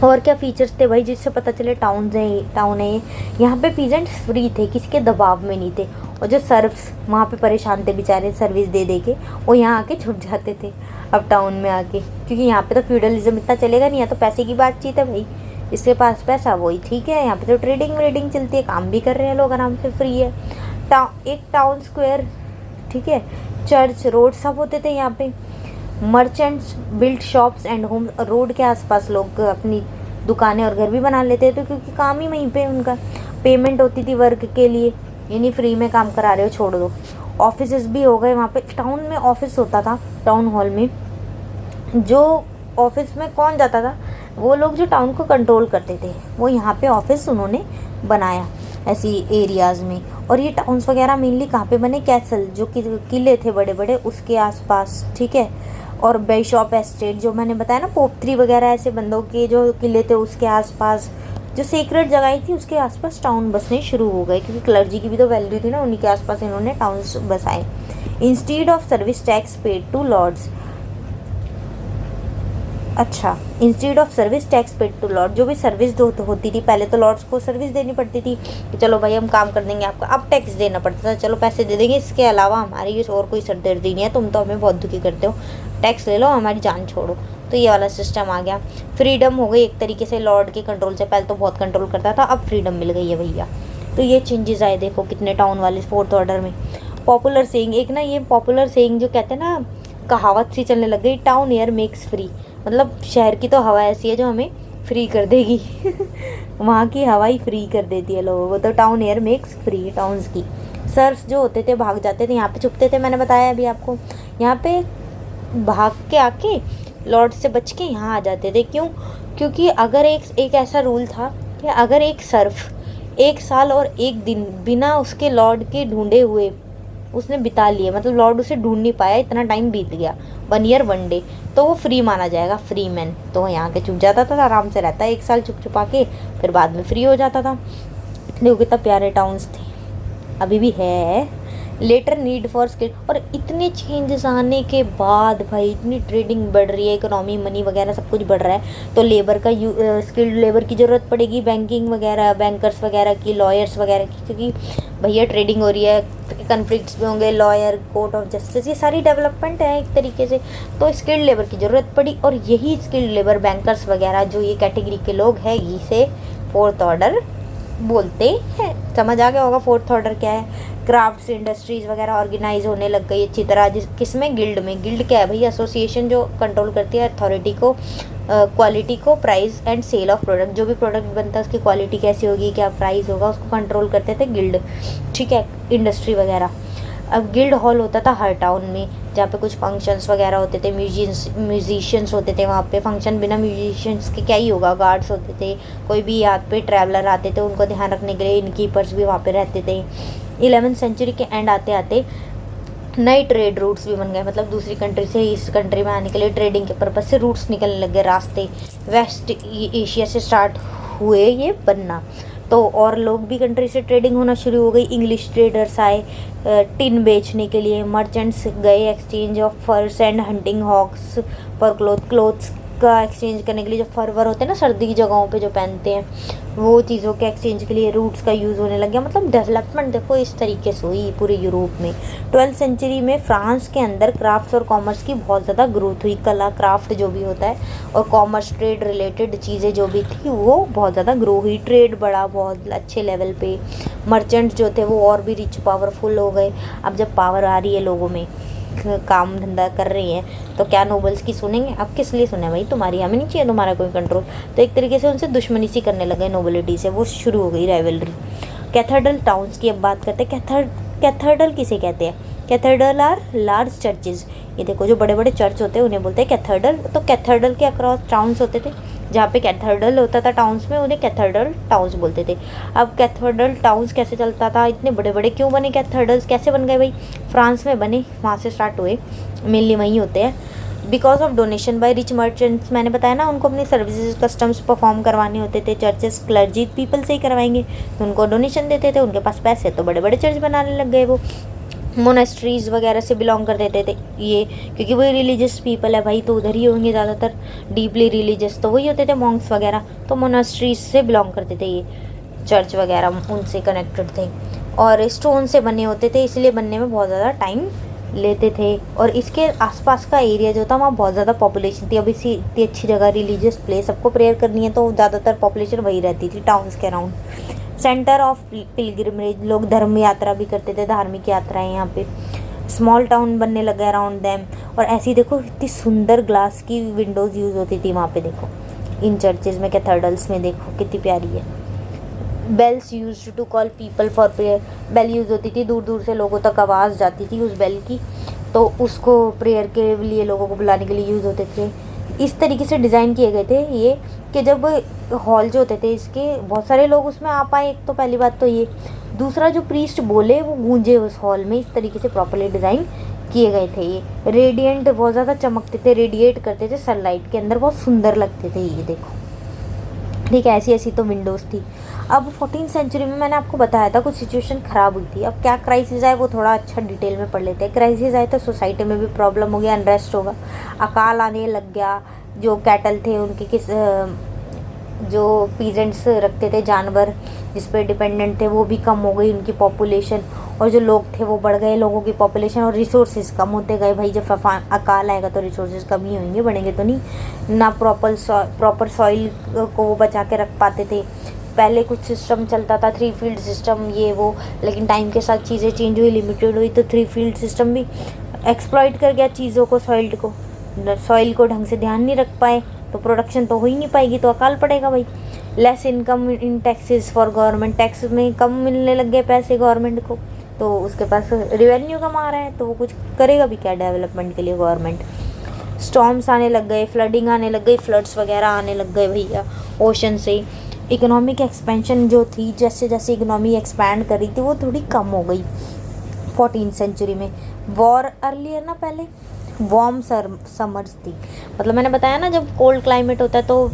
A: और क्या फीचर्स थे भाई जिससे पता चले टाउन है ये। यहाँ पे पीजेंट्स फ्री थे, किसी के दबाव में नहीं थे, और जो सर्व्स वहाँ पे परेशान थे बेचारे सर्विस दे दे के, वो यहाँ आके छुप जाते थे अब टाउन में आके, क्योंकि यहाँ पे तो फ्यूडलिज्म इतना चलेगा नहीं, यहाँ तो पैसे की बातचीत है भाई, इसके पास पैसा वही ठीक है। यहाँ पे तो ट्रेडिंग व्रेडिंग चलती है, काम भी कर रहे हैं लोग आराम से, फ्री है। एक टाउन स्क्वायर, ठीक है, चर्च, रोड सब होते थे यहाँ पे। Merchants build shops and home, road के आसपास लोग अपनी दुकानें और घर भी बना लेते थे, क्योंकि काम ही वहीं पे उनका। पेमेंट होती थी वर्क के लिए, ये नहीं फ्री में काम करा रहे हो छोड़ दो। ऑफिसेज भी हो गए वहाँ पे, टाउन में ऑफिस होता था, टाउन हॉल में। जो ऑफिस में कौन जाता था, वो लोग जो टाउन को कंट्रोल करते थे, वो यहाँ पे ऑफिस उन्होंने बनाया ऐसी एरियाज़ में। और ये टाउन्स वगैरह मेनली कहाँ पे बने, कैसल जो कि किले थे बड़े बड़े उसके आसपास, ठीक है। और बिशॉप एस्टेट जो मैंने बताया ना, पोपथरी वगैरह ऐसे बंदों के जो किले थे उसके आसपास, जो सीक्रेट जगह थी उसके आसपास टाउन बसने शुरू हो गए, क्योंकि क्लर्जी की भी तो वैल्यू थी ना, उन्हीं के आसपास इन्होंने टाउन्स बसाए। Instead of service tax paid to lords, अच्छा, instead of service tax paid to lord, जो भी सर्विस होती थी पहले तो लॉर्ड्स को सर्विस देनी पड़ती थी कि चलो भाई हम काम कर देंगे आपका, अब टैक्स देना पड़ता था, चलो पैसे दे देंगे, इसके अलावा हमारी और कोई सरदर्दी नहीं है, तुम तो हमें बहुत दुखी करते हो, टैक्स ले लो हमारी जान छोड़ो। तो ये वाला सिस्टम आ गया। फ्रीडम हो गई एक तरीके से लॉर्ड के कंट्रोल से, पहले तो बहुत कंट्रोल करता था, अब फ्रीडम मिल गई है भैया। तो ये चेंजेस आए, देखो कितने टाउन वाले फोर्थ ऑर्डर में। पॉपुलर सेइंग, एक ना ये पॉपुलर सेइंग जो कहते हैं ना, कहावत सी चलने लग गई, टाउन एयर मेक्स फ्री, मतलब शहर की तो हवा ऐसी है जो हमें फ्री कर देगी वहाँ की हवा ही फ्री कर देती है लोगों को, तो town air makes free towns की। सर्फ्स जो होते थे भाग जाते थे, यहाँ पे छुपते थे, मैंने बताया अभी आपको, यहाँ पे भाग के आके लॉर्ड से बच के यहाँ आ जाते थे। क्यों? क्योंकि अगर एक ऐसा रूल था कि अगर एक सर्फ 1 साल और 1 दिन बिना उसके लॉर्ड के ढूंढे हुए उसने बिता लिए, मतलब लॉर्ड उसे ढूंढ नहीं पाया, इतना टाइम बीत गया, 1 ईयर 1 डे, तो वो फ्री माना जाएगा, फ्री मैन। तो वो यहाँ के छुप जाता था, आराम से रहता है 1 साल छुप छुपा के, फिर बाद में फ्री हो जाता था। देखो कितना प्यारे टाउन्स थे, अभी भी है। लेटर नीड फॉर स्किल, और इतने चेंजेस आने के बाद भाई इतनी ट्रेडिंग बढ़ रही है, इकोनॉमी मनी वगैरह सब कुछ बढ़ रहा है, तो लेबर का स्किल्ड लेबर की ज़रूरत पड़ेगी, बैंकिंग वगैरह, बैंकर्स वगैरह की, लॉयर्स वगैरह की, क्योंकि भैया ट्रेडिंग हो रही है, कन्फ्लिक्ट्स भी होंगे, लॉयर, कोर्ट ऑफ जस्टिस, ये सारी डेवलपमेंट है एक तरीके से, तो स्किल्ड लेबर की ज़रूरत पड़ी। और यही स्किल्ड लेबर, बैंकर्स वगैरह जो ये कैटेगरी के लोग हैं, इसे फोर्थ ऑर्डर बोलते हैं। समझ आ गया होगा फोर्थ ऑर्डर क्या है। क्राफ्ट्स इंडस्ट्रीज़ वगैरह ऑर्गेनाइज होने लग गई अच्छी तरह, किसमें, गिल्ड में। गिल्ड क्या है भाई? एसोसिएशन जो कंट्रोल करती है अथॉरिटी को, क्वालिटी को, price and sale of product, जो भी प्रोडक्ट बनता है उसकी क्वालिटी कैसी होगी, क्या प्राइस होगा, उसको कंट्रोल करते थे गिल्ड, ठीक है, इंडस्ट्री वगैरह। अब गिल्ड हॉल होता था हर टाउन में, जहाँ पे कुछ फंक्शंस वगैरह होते थे, म्यूजिशियंस होते थे वहाँ पे। फंक्शन बिना म्यूजिशियंस के क्या ही होगा, गार्ड्स होते थे, कोई भी यहाँ पे ट्रैवलर आते थे उनको ध्यान रखने के लिए इनकीपर्स भी वहाँ पे रहते थे। 11वीं सेंचुरी के एंड आते आते नए ट्रेड रूट्स भी बन गए, मतलब दूसरी कंट्री से इस कंट्री में आने के लिए ट्रेडिंग के पर्पज से रूट्स निकलने लग गए, रास्ते वेस्ट एशिया से स्टार्ट हुए ये बनना। तो और लोग भी कंट्री से ट्रेडिंग होना शुरू हो गई, इंग्लिश ट्रेडर्स आए टिन बेचने के लिए, मर्चेंट्स गए exchange of furs and hunting hawks for clothes का एक्सचेंज करने के लिए, जो फर वर होते हैं ना सर्दी की जगहों पे जो पहनते हैं, वो चीज़ों के एक्सचेंज के लिए रूट्स का यूज़ होने लग गया। मतलब डेवलपमेंट देखो इस तरीके से हुई पूरे यूरोप में। 12वीं सेंचुरी में फ्रांस के अंदर क्राफ्ट्स और कॉमर्स की बहुत ज़्यादा ग्रोथ हुई, कला क्राफ्ट जो भी होता है और कॉमर्स ट्रेड रिलेटेड चीज़ें जो भी थी वो बहुत ज़्यादा ग्रो हुई, ट्रेड बढ़ा बहुत अच्छे लेवल पे। मर्चेंट जो थे वो और भी रिच पावरफुल हो गए। अब जब पावर आ रही है लोगों में, काम धंधा कर रही हैं, तो क्या नोबल्स की सुनेंगे? अब किस लिए सुने भाई, तुम्हारी हमें नहीं चाहिए तुम्हारा कोई कंट्रोल। तो एक तरीके से उनसे दुश्मनी सी करने लगे नोबिलिटी से, वो शुरू हो गई राइवलरी। कैथेड्रल टाउन्स की अब बात करते हैं। कैथेड्रल किसे कहते हैं? Cathedral are large churches. ये देखो जो बड़े बड़े चर्च होते हैं उन्हें बोलते हैं कैथेड्रल। तो कैथेड्रल के अक्रॉस टाउन्स होते थे, जहाँ पे कैथेड्रल होता था टाउन्स में उन्हें कैथेड्रल टाउन्स बोलते थे। अब कैथेड्रल टाउन्स कैसे चलता था, इतने बड़े बड़े क्यों बने कैथेड्रल्स, कैसे बन गए भाई? फ्रांस में बने, वहाँ से स्टार्ट हुए, मेनली वहीं होते हैं। Because of donation by rich merchants, मैंने बताया ना उनको अपनी सर्विसेज कस्टम्स परफॉर्म करवाने होते थे। चर्चेस क्लर्जी पीपल से ही करवाएंगे, तो उनको डोनेशन देते थे, उनके पास पैसे, तो बड़े बड़े चर्च बनाने लग गए वो। मोनेस्ट्रीज़ वगैरह से बिलोंग कर देते थे ये, क्योंकि वही रिलीजियस पीपल है भाई, तो उधर ही होंगे ज़्यादातर, डीपली रिलीजियस तो वही होते थे मॉन्क्स वगैरह, तो मोनेस्ट्रीज से बिलोंग करते थे ये, चर्च वगैरह उनसे कनेक्टेड थे। और स्टोन से बने होते थे, इसलिए बनने में बहुत ज़्यादा टाइम लेते थे। और इसके आसपास का एरिया जो था वहाँ बहुत ज़्यादा पॉपुलेशन थी। अब इसी इतनी अच्छी जगह, रिलीजियस प्लेस, सबको प्रेयर करनी है, तो ज़्यादातर पॉपुलेशन वही रहती थी टाउन्स के अराउंड। सेंटर ऑफ पिलग्रिमेज, लोग धर्म यात्रा भी करते थे, धार्मिक यात्राएं यहाँ पे। स्मॉल टाउन बनने लगा अराउंड दैम। और ऐसी देखो इतनी सुंदर ग्लास की विंडोज़ यूज़ होती थी वहाँ पे, देखो इन चर्चेज़ में, कैथेड्रल्स में, देखो कितनी प्यारी है। Bells use to call people for prayer, bell use होती थी, दूर दूर से लोगों तक आवाज़ जाती थी उस बेल की, तो उसको प्रेयर के लिए लोगों को बुलाने के लिए यूज़ होते थे। इस तरीके से डिज़ाइन किए गए थे ये, कि जब हॉल जो होते थे इसके, बहुत सारे लोग उसमें आ पाए, एक तो पहली बात तो ये, दूसरा जो प्रीस्ट बोले वो गूंजे उस हॉल में, इस तरीके से प्रॉपर्ली डिज़ाइन किए गए थे ये। रेडिएंट, बहुत ज़्यादा चमकते थे, रेडिएट करते थे सनलाइट के अंदर, बहुत सुंदर लगते थे ये, देखो ठीक है। ऐसी ऐसी तो विंडोज़ थी। अब 14th सेंचुरी में मैंने आपको बताया था कुछ सिचुएशन ख़राब हुई थी। अब क्या क्राइसिस आए वो थोड़ा अच्छा डिटेल में पढ़ लेते हैं। क्राइसिस आए तो सोसाइटी में भी प्रॉब्लम हो गया, अनरेस्ट होगा, अकाल आने लग गया, जो कैटल थे उनके जो पीजेंट्स रखते थे जानवर जिस पे डिपेंडेंट थे वो भी कम हो गई उनकी पॉपुलेशन, और जो लोग थे वो बढ़ गए लोगों की पॉपुलेशन, और रिसोर्सेज कम होते गए भाई। जब अकाल आएगा तो रिसोर्सेज कम ही होंगे, बढ़ेंगे तो नहीं। ना प्रॉपर सॉइल को वो बचा के रख पाते थे। पहले कुछ सिस्टम चलता था, 3 फील्ड सिस्टम ये वो, लेकिन टाइम के साथ चीज़ें चेंज हुई, लिमिटेड हुई, तो 3 फील्ड सिस्टम भी एक्सप्लॉइट कर गया चीज़ों को, सॉइल को ढंग से ध्यान नहीं रख पाए, तो प्रोडक्शन तो हो ही नहीं पाएगी, तो अकाल पड़ेगा भाई। Less income in taxes for government, tax में कम मिलने लग गए पैसे गवर्नमेंट को, तो उसके पास रेवेन्यू कम आ रहा है, तो वो कुछ करेगा भी क्या डेवलपमेंट के लिए गवर्नमेंट। स्टॉर्म्स आने लग गए, फ्लडिंग आने लग गई, फ्लड्स वगैरह आने लग गए भैया ओशन से। इकोनॉमिक एक्सपेंशन जो थी, जैसे जैसे इकोनॉमी एक्सपैंड कर रही थी वो थोड़ी कम हो गई 14th सेंचुरी में। वॉर अर्लियर ना, पहले वार्म समर्स थी, मतलब मैंने बताया ना जब कोल्ड क्लाइमेट होता है तो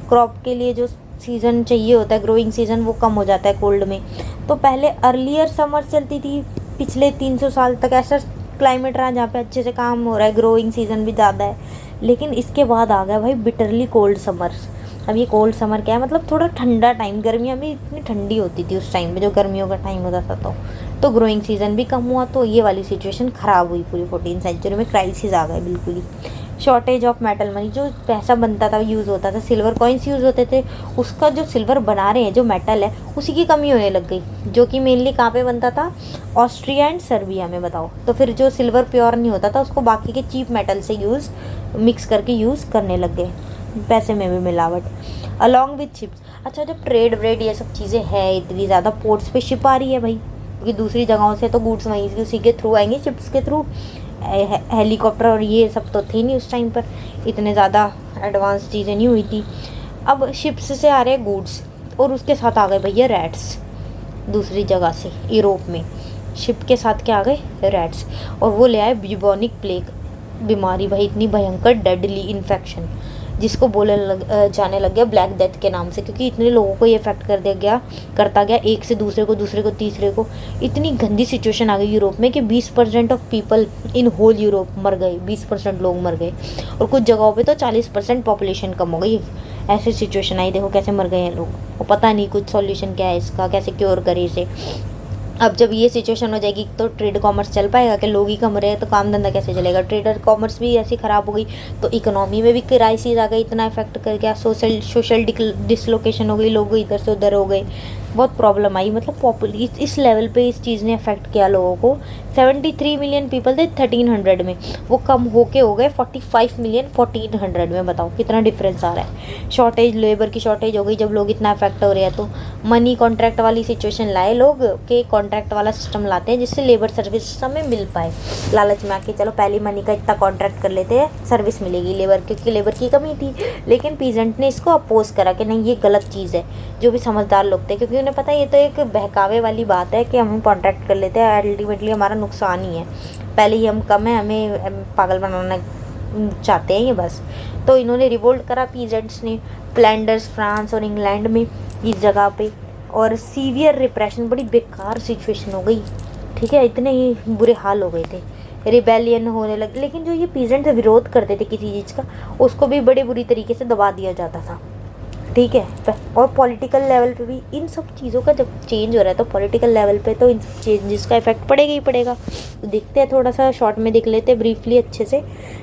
A: क्रॉप के लिए जो सीज़न चाहिए होता है, ग्रोइंग सीज़न, वो कम हो जाता है कोल्ड में। तो पहले अर्लियर समर चलती थी, पिछले 300 साल तक ऐसा क्लाइमेट रहा जहाँ पे अच्छे से काम हो रहा है, ग्रोइंग सीज़न भी ज़्यादा है। लेकिन इसके बाद आ गया भाई बिटरली कोल्ड समर्स। अब ये कोल्ड समर क्या है, मतलब थोड़ा ठंडा टाइम, गर्मियाँ भी इतनी ठंडी होती थी उस टाइम में, जो गर्मियों का टाइम होता था, तो ग्रोइंग सीज़न भी कम हुआ, तो ये वाली सिचुएशन ख़राब हुई पूरी 14th सेंचुरी में। क्राइसिस आ गए बिल्कुल ही। शॉर्टेज ऑफ मेटल मनी, जो पैसा बनता था यूज़ होता था, सिल्वर कॉइन्स यूज़ होते थे, उसका जो सिल्वर बना रहे हैं जो मेटल है उसी की कमी होने लग गई, जो कि मेनली कहाँ पे बनता था, ऑस्ट्रिया एंड सर्बिया में, बताओ। तो फिर जो सिल्वर प्योर नहीं होता था उसको बाकी के चीप मेटल से मिक्स करके यूज़ करने लग गए, पैसे में भी मिलावट। अलॉन्ग विथ शिप्स, अच्छा जब ट्रेड व्रेड ये सब चीज़ें है इतनी ज़्यादा, पोर्ट्स पे शिप आ रही है भाई, क्योंकि दूसरी जगहों से तो गुड्स वहीं से उसी के थ्रू आएंगे, शिप्स के थ्रू। हेलीकॉप्टर और ये सब तो थे नहीं उस टाइम पर, इतने ज़्यादा एडवांस चीज़ें नहीं हुई थी। अब शिप्स से आ रहे हैं गुड्स, और उसके साथ आ गए भैया रैट्स दूसरी जगह से, यूरोप में शिप के साथ क्या आ गए, रैट्स, और वो ले आए ब्यूबोनिक प्लेग बीमारी भाई, इतनी भयंकर डेडली इन्फेक्शन, जिसको जाने लग गया ब्लैक डेथ के नाम से, क्योंकि इतने लोगों को ये इफेक्ट करता गया, एक से दूसरे को तीसरे को। इतनी गंदी सिचुएशन आ गई यूरोप में कि 20% of people in whole Europe मर गए, 20% लोग मर गए, और कुछ जगहों पे तो 40% पॉपुलेशन कम हो गई। ऐसी सिचुएशन आई, देखो कैसे मर गए हैं लोग, और पता नहीं कुछ सॉल्यूशन क्या है इसका, कैसे क्योर करे इसे। अब जब ये सिचुएशन हो जाएगी तो ट्रेड कॉमर्स चल पाएगा कि, लोग ही कम रहे हैं तो काम धंधा कैसे चलेगा। ट्रेडर कॉमर्स भी ऐसी ख़राब हो गई, तो इकोनॉमी में भी क्राइसिस आ गई, इतना इफेक्ट कर गया, सोशल डिसलोकेशन हो गई, लोग इधर से उधर हो गए, बहुत प्रॉब्लम आई, मतलब इस लेवल पे इस चीज़ ने अफेक्ट किया लोगों को। 73 मिलियन पीपल थे 1300 में, वो कम होके हो गए 45 मिलियन 1400 में। बताओ कितना डिफरेंस आ रहा है। शॉर्टेज, लेबर की शॉर्टेज हो गई जब लोग इतना अफेक्ट हो रहे हैं, तो मनी कॉन्ट्रैक्ट वाली सिचुएशन लाए लोग के कॉन्ट्रैक्ट वाला सिस्टम लाते हैं जिससे लेबर सर्विस हमें मिल पाए। लालच में आके चलो पहले मनी का इतना कॉन्ट्रैक्ट कर लेते हैं, सर्विस मिलेगी लेबर, क्योंकि लेबर की कमी थी। लेकिन पीजेंट ने इसको अपोज करा कि नहीं ये गलत चीज़ है, जो भी समझदार लोग थे, क्योंकि उन्हें पता है ये तो एक बहकावे वाली बात है कि हम कॉन्ट्रैक्ट कर लेते हैं, अल्टीमेटली हमारा नुकसान ही है। पहले ही हम कम है, हमें पागल बनाना चाहते हैं ये बस। तो इन्होंने रिवोल्ट करा पीजेंट्स ने, फ्लैंडर्स, फ्रांस और इंग्लैंड में इस जगह पे, और सीवियर रिप्रेशन, बड़ी बेकार सिचुएशन हो गई। ठीक है, इतने ही बुरे हाल हो गए थे, रिबेलियन होने लगे। लेकिन जो ये पीजेंट्स विरोध करते थे किसी चीज़ का, उसको भी बड़े बुरी तरीके से दबा दिया जाता था। ठीक है, और पॉलिटिकल लेवल पे भी इन सब चीज़ों का जब चेंज हो रहा है तो पॉलिटिकल लेवल पे तो इन सब चेंजेस का इफेक्ट पड़ेगा ही पड़ेगा। तो देखते हैं, थोड़ा सा शॉर्ट में देख लेते हैं ब्रीफली अच्छे से।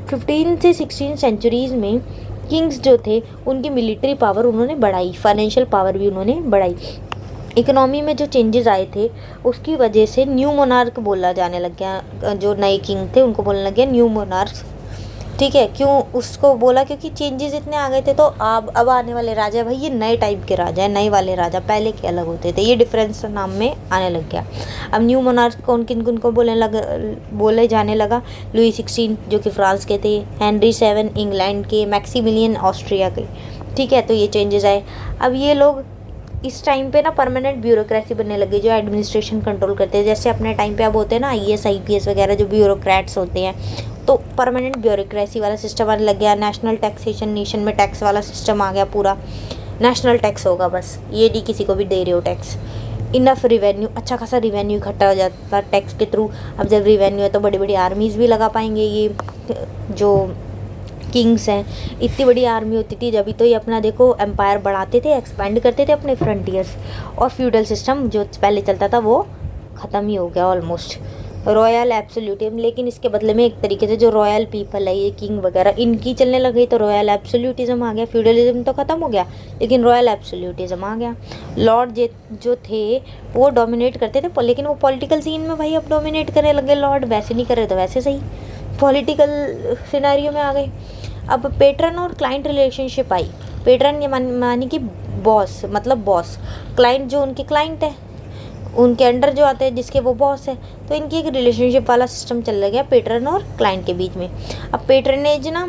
A: 15 से 16 सेंचुरीज़ में किंग्स जो थे उनकी मिलिट्री पावर उन्होंने बढ़ाई, फाइनेंशियल पावर भी उन्होंने बढ़ाई। इकोनॉमी में जो चेंजेस आए थे उसकी वजह से न्यू मोनार्क बोला जाने लग गया, जो नए किंग थे उनको बोलने लग गया न्यू मोनार्क्स। ठीक है, क्यों उसको बोला, क्योंकि चेंजेस इतने आ गए थे। तो अब आने वाले राजा भाई ये नए टाइप के राजा है, नए वाले राजा, पहले के अलग होते थे, ये डिफरेंस नाम में आने लग गया। अब न्यू मोनार्क कौन किन किन को बोले जाने लगा। लुई 16 जो कि फ्रांस के थे, हेनरी 7 इंग्लैंड के, मैक्सिमिलियन ऑस्ट्रिया के। ठीक है, तो ये चेंजेस आए। अब ये लोग इस टाइम पे ना परमानेंट ब्यूरोक्रेसी बनने लगी जो एडमिनिस्ट्रेशन कंट्रोल करते हैं। जैसे अपने टाइम पे अब होते हैं ना IAS IPS वगैरह जो ब्यूरोक्रेट्स होते हैं, तो परमानेंट ब्यूरोक्रेसी वाला सिस्टम आने लग गया। नेशनल टैक्सेशन, नेशन में टैक्स वाला सिस्टम आ गया, पूरा नेशनल टैक्स होगा बस, ये नहीं किसी को भी दे रहे हो टैक्स। इनफ रिवेन्यू, अच्छा खासा रिवेन्यू इकट्ठा हो जाता है टैक्स के थ्रू। अब जब रिवेन्यू है तो बड़ी बड़ी आर्मीज़ भी लगा पाएंगे ये जो किंग्स हैं। इतनी बड़ी आर्मी होती थी जब भी, तो ये अपना देखो एम्पायर बढ़ाते थे, एक्सपेंड करते थे अपने फ्रंटियर्स। और फ्यूडल सिस्टम जो पहले चलता था वो ख़त्म ही हो गया ऑलमोस्ट। रॉयल एब्सोल्यूटिज्म, लेकिन इसके बदले में एक तरीके से जो रॉयल पीपल है, ये किंग वगैरह, इनकी चलने लग गई, तो रॉयल एब्सोल्यूटिज्म आ गया। फ्यूडलिज्म तो ख़त्म हो गया, लेकिन रॉयल एब्सोल्यूटिज्म आ गया। लॉर्ड जो थे वो डोमिनेट करते थे, लेकिन वो पॉलिटिकल सीन में भाई अब डोमिनेट करने लगे लॉर्ड, वैसे नहीं कर रहे तो वैसे सही, पॉलिटिकल सिनेरियो में आ गए। अब पेट्रन और क्लाइंट रिलेशनशिप आई। पेट्रन ये मानी कि बॉस, मतलब बॉस, क्लाइंट जो उनके क्लाइंट है, उनके अंडर जो आते हैं जिसके वो बॉस है, तो इनकी एक रिलेशनशिप वाला सिस्टम चल गया पेट्रन और क्लाइंट के बीच में। अब पेट्रनेज ना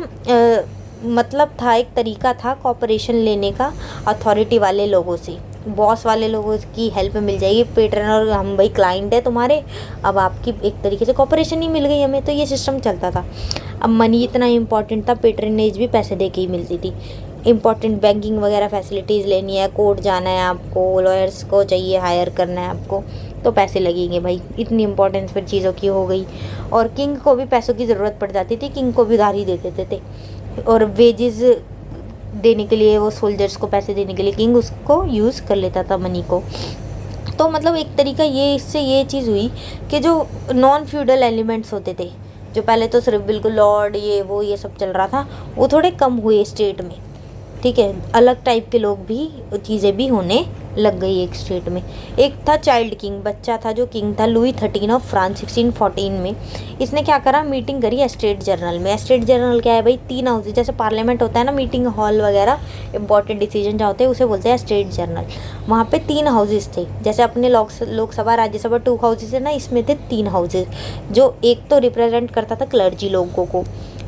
A: मतलब था, एक तरीका था कॉपरेशन लेने का अथॉरिटी वाले लोगों से, बॉस वाले लोगों की हेल्प मिल जाएगी। पेट्रन और हम भाई क्लाइंट है तुम्हारे, अब आपकी एक तरीके से कॉपरेशन ही मिल गई हमें, तो ये सिस्टम चलता था। अब मनी इतना इम्पॉर्टेंट था, पेट्रनेज भी पैसे दे के ही मिलती थी। इम्पॉर्टेंट बैंकिंग वगैरह फैसिलिटीज़ लेनी है, कोर्ट जाना है आपको, लॉयर्स को चाहिए हायर करना है आपको, तो पैसे लगेंगे भाई, इतनी इंपॉर्टेंस फिर चीज़ों की हो गई। और किंग को भी पैसों की ज़रूरत पड़ जाती थी, किंग को भी उधार ही दे देते थे, और वेजेस देने के लिए, वो सोल्जर्स को पैसे देने के लिए किंग उसको यूज़ कर लेता था मनी को। तो मतलब एक तरीका ये, इससे ये चीज़ हुई कि जो नॉन फ्यूडल एलिमेंट्स होते थे, जो पहले तो सिर्फ बिल्कुल लॉर्ड ये सब चल रहा था, वो थोड़े कम हुए स्टेट में। ठीक है, अलग टाइप के लोग भी, चीज़ें भी होने लग गई एक स्टेट में। एक था चाइल्ड किंग, बच्चा था जो किंग था, लुई 13 ऑफ फ्रांस 1614 में। इसने क्या करा, मीटिंग करी एस्टेट जनरल में। एस्टेट जनरल क्या है भाई, 3 हाउस, जैसे पार्लियामेंट होता है ना, मीटिंग हॉल वगैरह, इंपॉर्टेंट डिसीजन जहाँ होते हैं उसे बोलते हैं एस्टेट जनरल। वहाँ पे 3 हाउसेज थे, जैसे अपने लोकसभा राज्यसभा 2 हाउसेज है ना, इसमें थे 3 हाउसेज, जो एक तो रिप्रेजेंट करता था क्लर्जी लोगों को,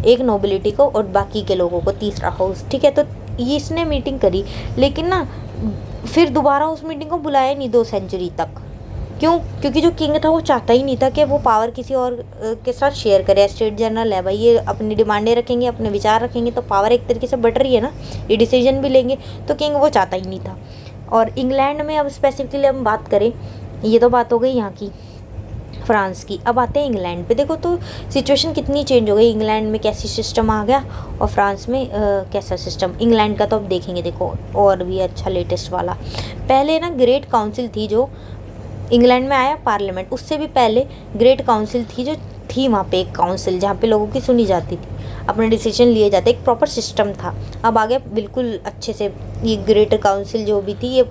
A: एक नोबिलिटी को, और बाकी के लोगों को तीसरा हाउस। ठीक है, तो ये इसने मीटिंग करी, लेकिन ना फिर दोबारा उस मीटिंग को बुलाया नहीं 2 सेंचुरी तक। क्यों? क्योंकि जो किंग था वो चाहता ही नहीं था कि वो पावर किसी और के साथ शेयर करे। स्टेट जनरल है भाई, ये अपनी डिमांडें रखेंगे, अपने विचार रखेंगे, तो पावर एक तरीके से बढ़ रही है ना, ये डिसीजन भी लेंगे, तो किंग वो चाहता ही नहीं था। और इंग्लैंड में अब स्पेसिफिकली हम बात करें, ये तो बात हो गई यहाँ की फ्रांस की। अब आते हैं इंग्लैंड पे, देखो तो सिचुएशन कितनी चेंज हो गई। इंग्लैंड में कैसी सिस्टम आ गया और फ्रांस में कैसा सिस्टम। इंग्लैंड का तो अब देखेंगे, देखो और भी अच्छा लेटेस्ट वाला। पहले ना ग्रेट काउंसिल थी जो इंग्लैंड में आया, पार्लियामेंट, उससे भी पहले ग्रेट काउंसिल थी, जो थी वहाँ पे एक काउंसिल जहाँ पे लोगों की सुनी जाती थी, अपने डिसीजन लिए जाते, एक प्रॉपर सिस्टम था। अब आ गया बिल्कुल अच्छे से ये ग्रेटर काउंसिल जो भी थी, ये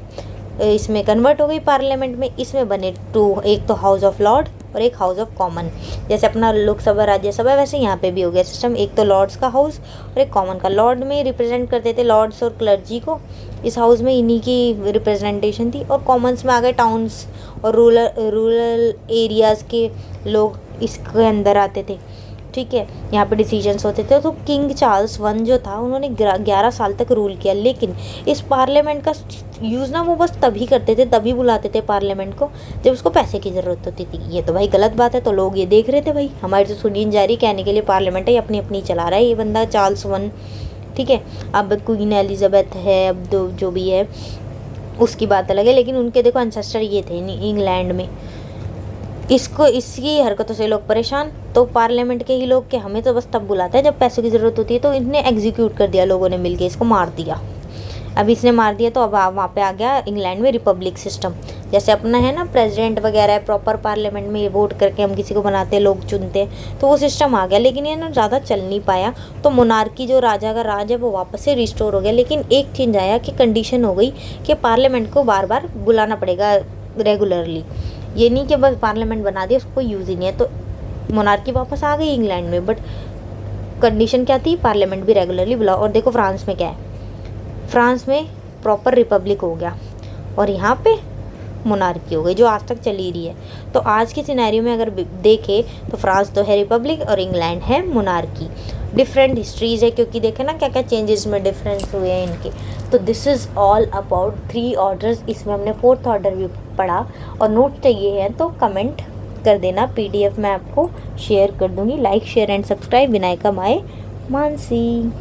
A: इसमें कन्वर्ट हो गई पार्लियामेंट में। इसमें बने टू, एक तो हाउस ऑफ लॉर्ड और एक हाउस ऑफ कॉमन। जैसे अपना लोकसभा राज्यसभा वैसे यहाँ पे भी हो गया सिस्टम, एक तो लॉर्ड्स का हाउस और एक कॉमन का। लॉर्ड में रिप्रेजेंट करते थे लॉर्ड्स और क्लर्जी को, इस हाउस में इन्हीं की रिप्रेजेंटेशन थी। और कॉमन्स में आ गए टाउन्स और रूरल एरियाज़ के लोग इसके अंदर आते थे, ठीक है। यहाँ पे डिसीजंस होते थे। तो किंग चार्ल्स वन जो था उन्होंने 11 साल तक रूल किया, लेकिन इस पार्लियामेंट का यूज़ ना वो बस तभी करते थे, तभी बुलाते थे पार्लियामेंट को जब उसको पैसे की ज़रूरत होती थी। ये तो भाई गलत बात है। तो लोग ये देख रहे थे भाई हमारी तो सुनी जा रही, कहने के लिए पार्लियामेंट है, अपनी अपनी चला रहा है ये बंदा चार्ल्स वन, ठीक है। अब क्वीन एलिजाबेथ है, अब जो भी है उसकी बात अलग है, लेकिन उनके देखो एंसेस्टर ये थे इंग्लैंड में। इसकी हरकतों से लोग परेशान, तो पार्लियामेंट के ही लोग कि हमें तो बस तब बुलाते हैं जब पैसों की ज़रूरत होती है। तो इन्हें एग्जीक्यूट कर दिया लोगों ने मिलके, इसको मार दिया। अब इसने मार दिया तो अब वहाँ पे आ गया इंग्लैंड में रिपब्लिक सिस्टम। जैसे अपना है ना प्रेसिडेंट वगैरह है, प्रॉपर पार्लियामेंट में वोट करके हम किसी को बनाते हैं, लोग चुनते हैं, तो वो सिस्टम आ गया। लेकिन ये ना ज़्यादा चल नहीं पाया, तो मोनार्की जो राजा का राज है वो वापस से रिस्टोर हो गया। लेकिन एक चेंज आया कि कंडीशन हो गई कि पार्लियामेंट को बार बार बुलाना पड़ेगा रेगुलरली। ये नहीं कि बस पार्लियामेंट बना दिया उसको यूज़ ही नहीं है। तो मोनार्की वापस आ गई इंग्लैंड में, बट कंडीशन क्या थी, पार्लियामेंट भी रेगुलरली बुलाओ। और देखो फ्रांस में क्या है, फ्रांस में प्रॉपर रिपब्लिक हो गया और यहाँ पे मोनार्की हो गई जो आज तक चली रही है। तो आज के सिनेरियो में अगर देखें तो फ्रांस तो है रिपब्लिक और इंग्लैंड है मोनार्की। डिफरेंट हिस्ट्रीज़ है, क्योंकि देखे ना क्या क्या चेंजेस में डिफरेंस हुए हैं इनके। तो this is all about 3 orders. इसमें हमने 4th ऑर्डर भी पढ़ा, और नोट चाहिए हैं तो कमेंट कर देना, PDF मैं आपको शेयर कर दूँगी। Like share and subscribe. Vinayaka माए मानसी।